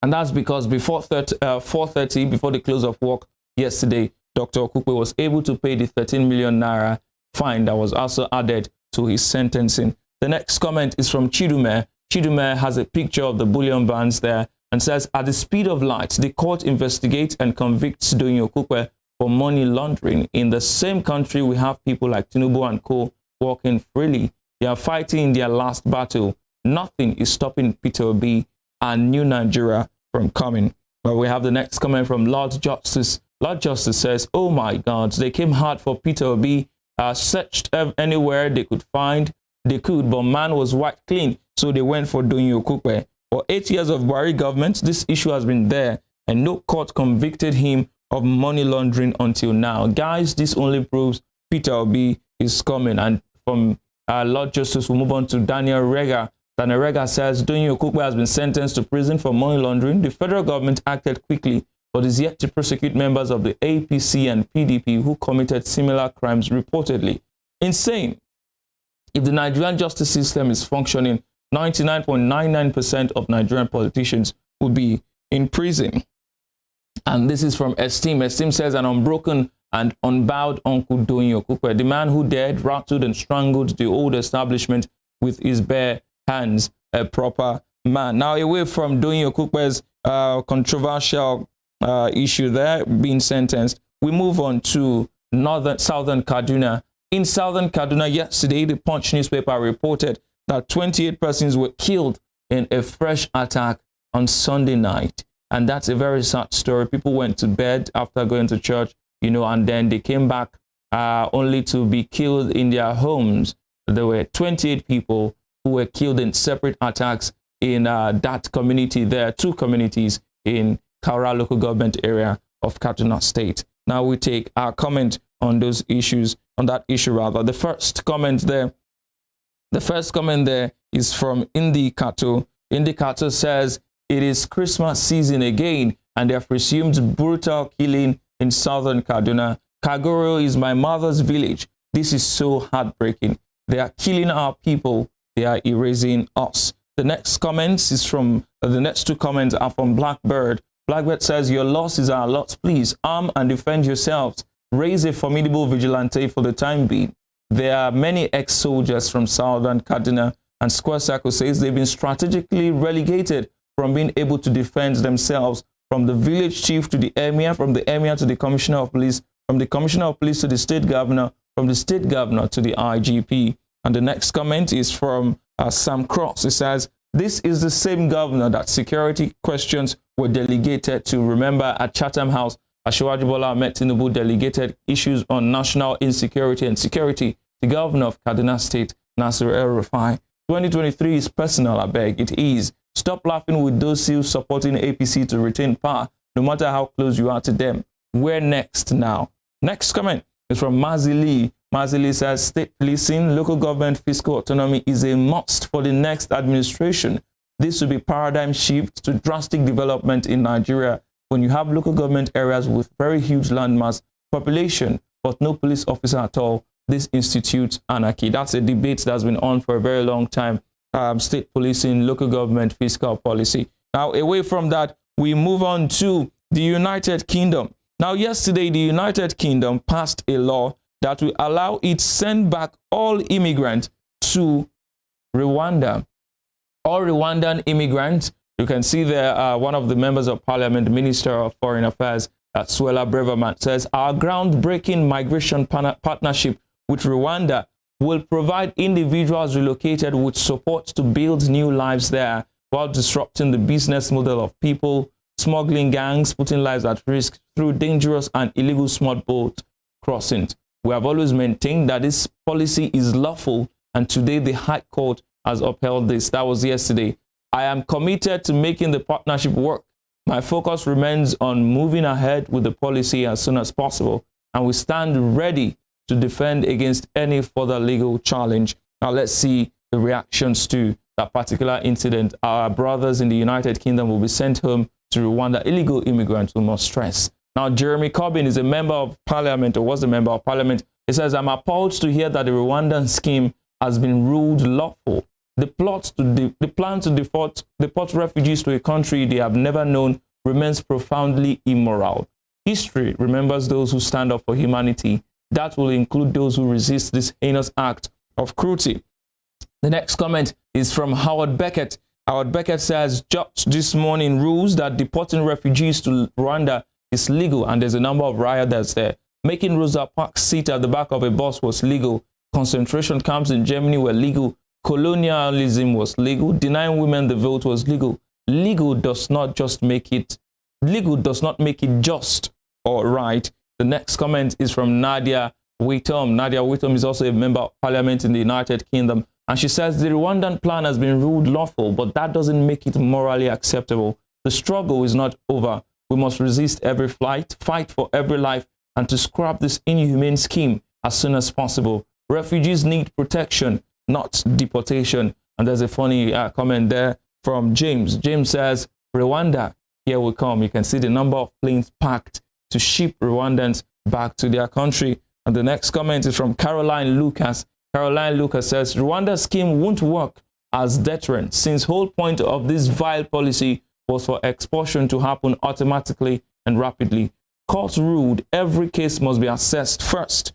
And that's because before 4:30, before the close of work yesterday, Dr. Okupe was able to pay the 13 million naira fine that was also added to his sentencing. The next comment is from Chidume. Chidume has a picture of the bullion bands there and says, at the speed of light, the court investigates and convicts Doyin Okupe for money laundering. In the same country, we have people like Tinubu and co walking freely. They are fighting in their last battle. Nothing is stopping Peter Obi and New Nigeria from coming. But we have the next comment from Lord Justice. Lord Justice says, oh my God, they came hard for Peter Obi, searched anywhere they could find. They could, but man was wiped clean. So they went for Doyin Okupe. For 8 years of Buhari government, this issue has been there, and no court convicted him of money laundering until now. Guys, this only proves Peter Obi is coming. And from Lord Justice, we'll move on to Daniel Rega. Daniel Rega says, Doyin Okupe has been sentenced to prison for money laundering. The federal government acted quickly, but is yet to prosecute members of the APC and PDP who committed similar crimes reportedly. Insane. If the Nigerian justice system is functioning, 99.99% of Nigerian politicians will be in prison. And this is from Esteem. Esteem says, an unbroken and unbowed Uncle Doyin Okupe, the man who dared, rattled, and strangled the old establishment with his bare hands, a proper man. Now, away from Doyin Okupe's controversial issue there, being sentenced, we move on to Southern Kaduna. In Southern Kaduna yesterday, the Punch newspaper reported that 28 persons were killed in a fresh attack on Sunday night. And that's a very sad story. People went to bed after going to church, and then they came back only to be killed in their homes. There were 28 people who were killed in separate attacks in that community. There are two communities in Kaura local government area of Kaduna State. Now we take our comment on those issues, on that issue rather. The first comment there is from Indi Kato. Indi Kato says, it is Christmas season again, and they have resumed brutal killing in Southern Kaduna. Kagoro is my mother's village. This is so heartbreaking. They are killing our people. They are erasing us. The next comments is from, the next two comments are from Blackbird. Blackbird says, your loss is our loss. Please arm and defend yourselves. Raise a formidable vigilante for the time being. There are many ex-soldiers from Southern Kaduna, and Square Circle says they've been strategically relegated from being able to defend themselves, from the village chief to the emir, from the emir to the commissioner of police, from the commissioner of police to the state governor, from the state governor to the IGP. And the next comment is from Sam Cross. It says, this is the same governor that security questions were delegated to. Remember, at Chatham House, Asiwaju Bola Ahmed Tinubu delegated issues on national insecurity and security. The governor of Kaduna State, Nasir El-Rufai. 2023 is personal, I beg. It is. Stop laughing with those still supporting APC to retain power, no matter how close you are to them. Where next now? Next comment is from Mazili. Mazili says, state policing, local government fiscal autonomy is a must for the next administration. This will be paradigm shift to drastic development in Nigeria when you have local government areas with very huge landmass population, but no police officer at all. This institutes anarchy. That's a debate that's been on for a very long time. State policing, local government fiscal policy. Now, away from that, we move on to the United Kingdom. Now, yesterday, the United Kingdom passed a law that will allow it send back all immigrants to Rwanda. All Rwandan immigrants, you can see there, one of the members of parliament, the Minister of Foreign Affairs, Suella Braverman, says, our groundbreaking migration partnership with Rwanda will provide individuals relocated with support to build new lives there while disrupting the business model of people, smuggling gangs, putting lives at risk through dangerous and illegal small boat crossings. We have always maintained that this policy is lawful, and today the High Court has upheld this. That was yesterday. I am committed to making the partnership work. My focus remains on moving ahead with the policy as soon as possible, and we stand ready to defend against any further legal challenge. Now let's see the reactions to that particular incident. Our brothers in the United Kingdom will be sent home to Rwanda. Illegal immigrants, we must stress. Now, Jeremy Corbyn is a member of parliament, or was a member of parliament. He says, I'm appalled to hear that the Rwandan scheme has been ruled lawful. The plan to deport refugees to a country they have never known remains profoundly immoral. History remembers those who stand up for humanity. That will include those who resist this heinous act of cruelty. The next comment is from Howard Beckett. Howard Beckett says, just this morning rules that deporting refugees to Rwanda is legal, and there's a number of rioters there. Making Rosa Parks sit at the back of a bus was legal. Concentration camps in Germany were legal. Colonialism was legal. Denying women the vote was legal. Legal does not make it just or right. The next comment is from Nadia Whittom. Nadia Whittom is also a member of parliament in the United Kingdom. And she says the Rwandan plan has been ruled lawful, but that doesn't make it morally acceptable. The struggle is not over. We must resist every fight for every life, and to scrap this inhumane scheme as soon as possible. Refugees need protection, not deportation. And there's a funny comment there from James. James says, Rwanda, here we come. You can see the number of planes packed to ship Rwandans back to their country. And the next comment is from Caroline Lucas. Caroline Lucas says, Rwanda's scheme won't work as deterrent, since whole point of this vile policy was for expulsion to happen automatically and rapidly. Court ruled every case must be assessed first,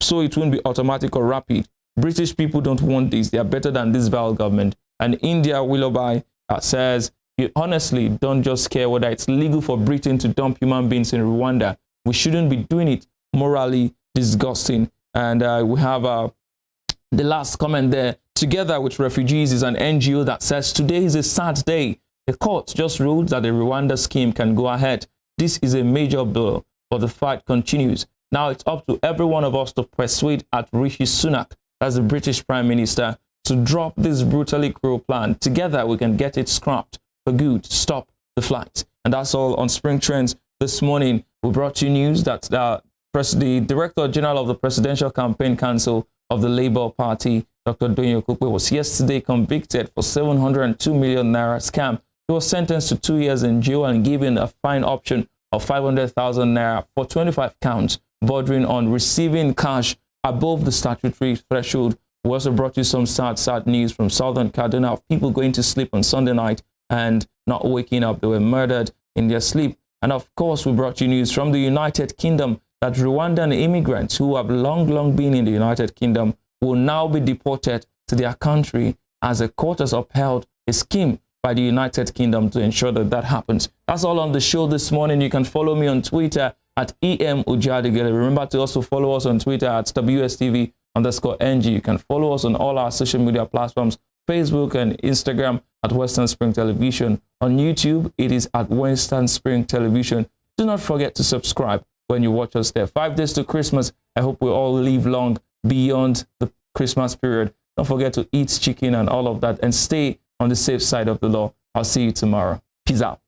so it won't be automatic or rapid. British people don't want this. They are better than this vile government. And India Willoughby says, you honestly don't just care whether it's legal for Britain to dump human beings in Rwanda. We shouldn't be doing it. Morally disgusting. And we have the last comment there. Together with Refugees is an NGO that says today is a sad day. The court just ruled that the Rwanda scheme can go ahead. This is a major bill, but the fight continues. Now it's up to every one of us to persuade at Rishi Sunak, as the British Prime Minister, to drop this brutally cruel plan. Together we can get it scrapped for good. Stop the flight. And that's all on Spring Trends this morning. We brought you news that the Director General of the Presidential Campaign Council of the Labour Party, Dr. Doyin Okupe, was yesterday convicted for 702 million naira scam. He was sentenced to 2 years in jail and given a fine option of 500,000 naira for 25 counts, bordering on receiving cash above the statutory threshold. We also brought you some sad news from Southern Kaduna of people going to sleep on Sunday night and not waking up. They were murdered in their sleep. And of course, we brought you news from the United Kingdom that Rwandan immigrants who have long been in the United Kingdom will now be deported to their country, as a court has upheld a scheme by the United Kingdom to ensure that that happens. That's all on the show this morning. You can follow me on Twitter at EMUjadigele. Remember to also follow us on Twitter at WSTV_NG. You can follow us on all our social media platforms, Facebook and Instagram at Western Spring Television. On YouTube, it is at Western Spring Television. Do not forget to subscribe when you watch us there. 5 days to Christmas. I hope we all live long beyond the Christmas period. Don't forget to eat chicken and all of that, and stay on the safe side of the law. I'll see you tomorrow. Peace out.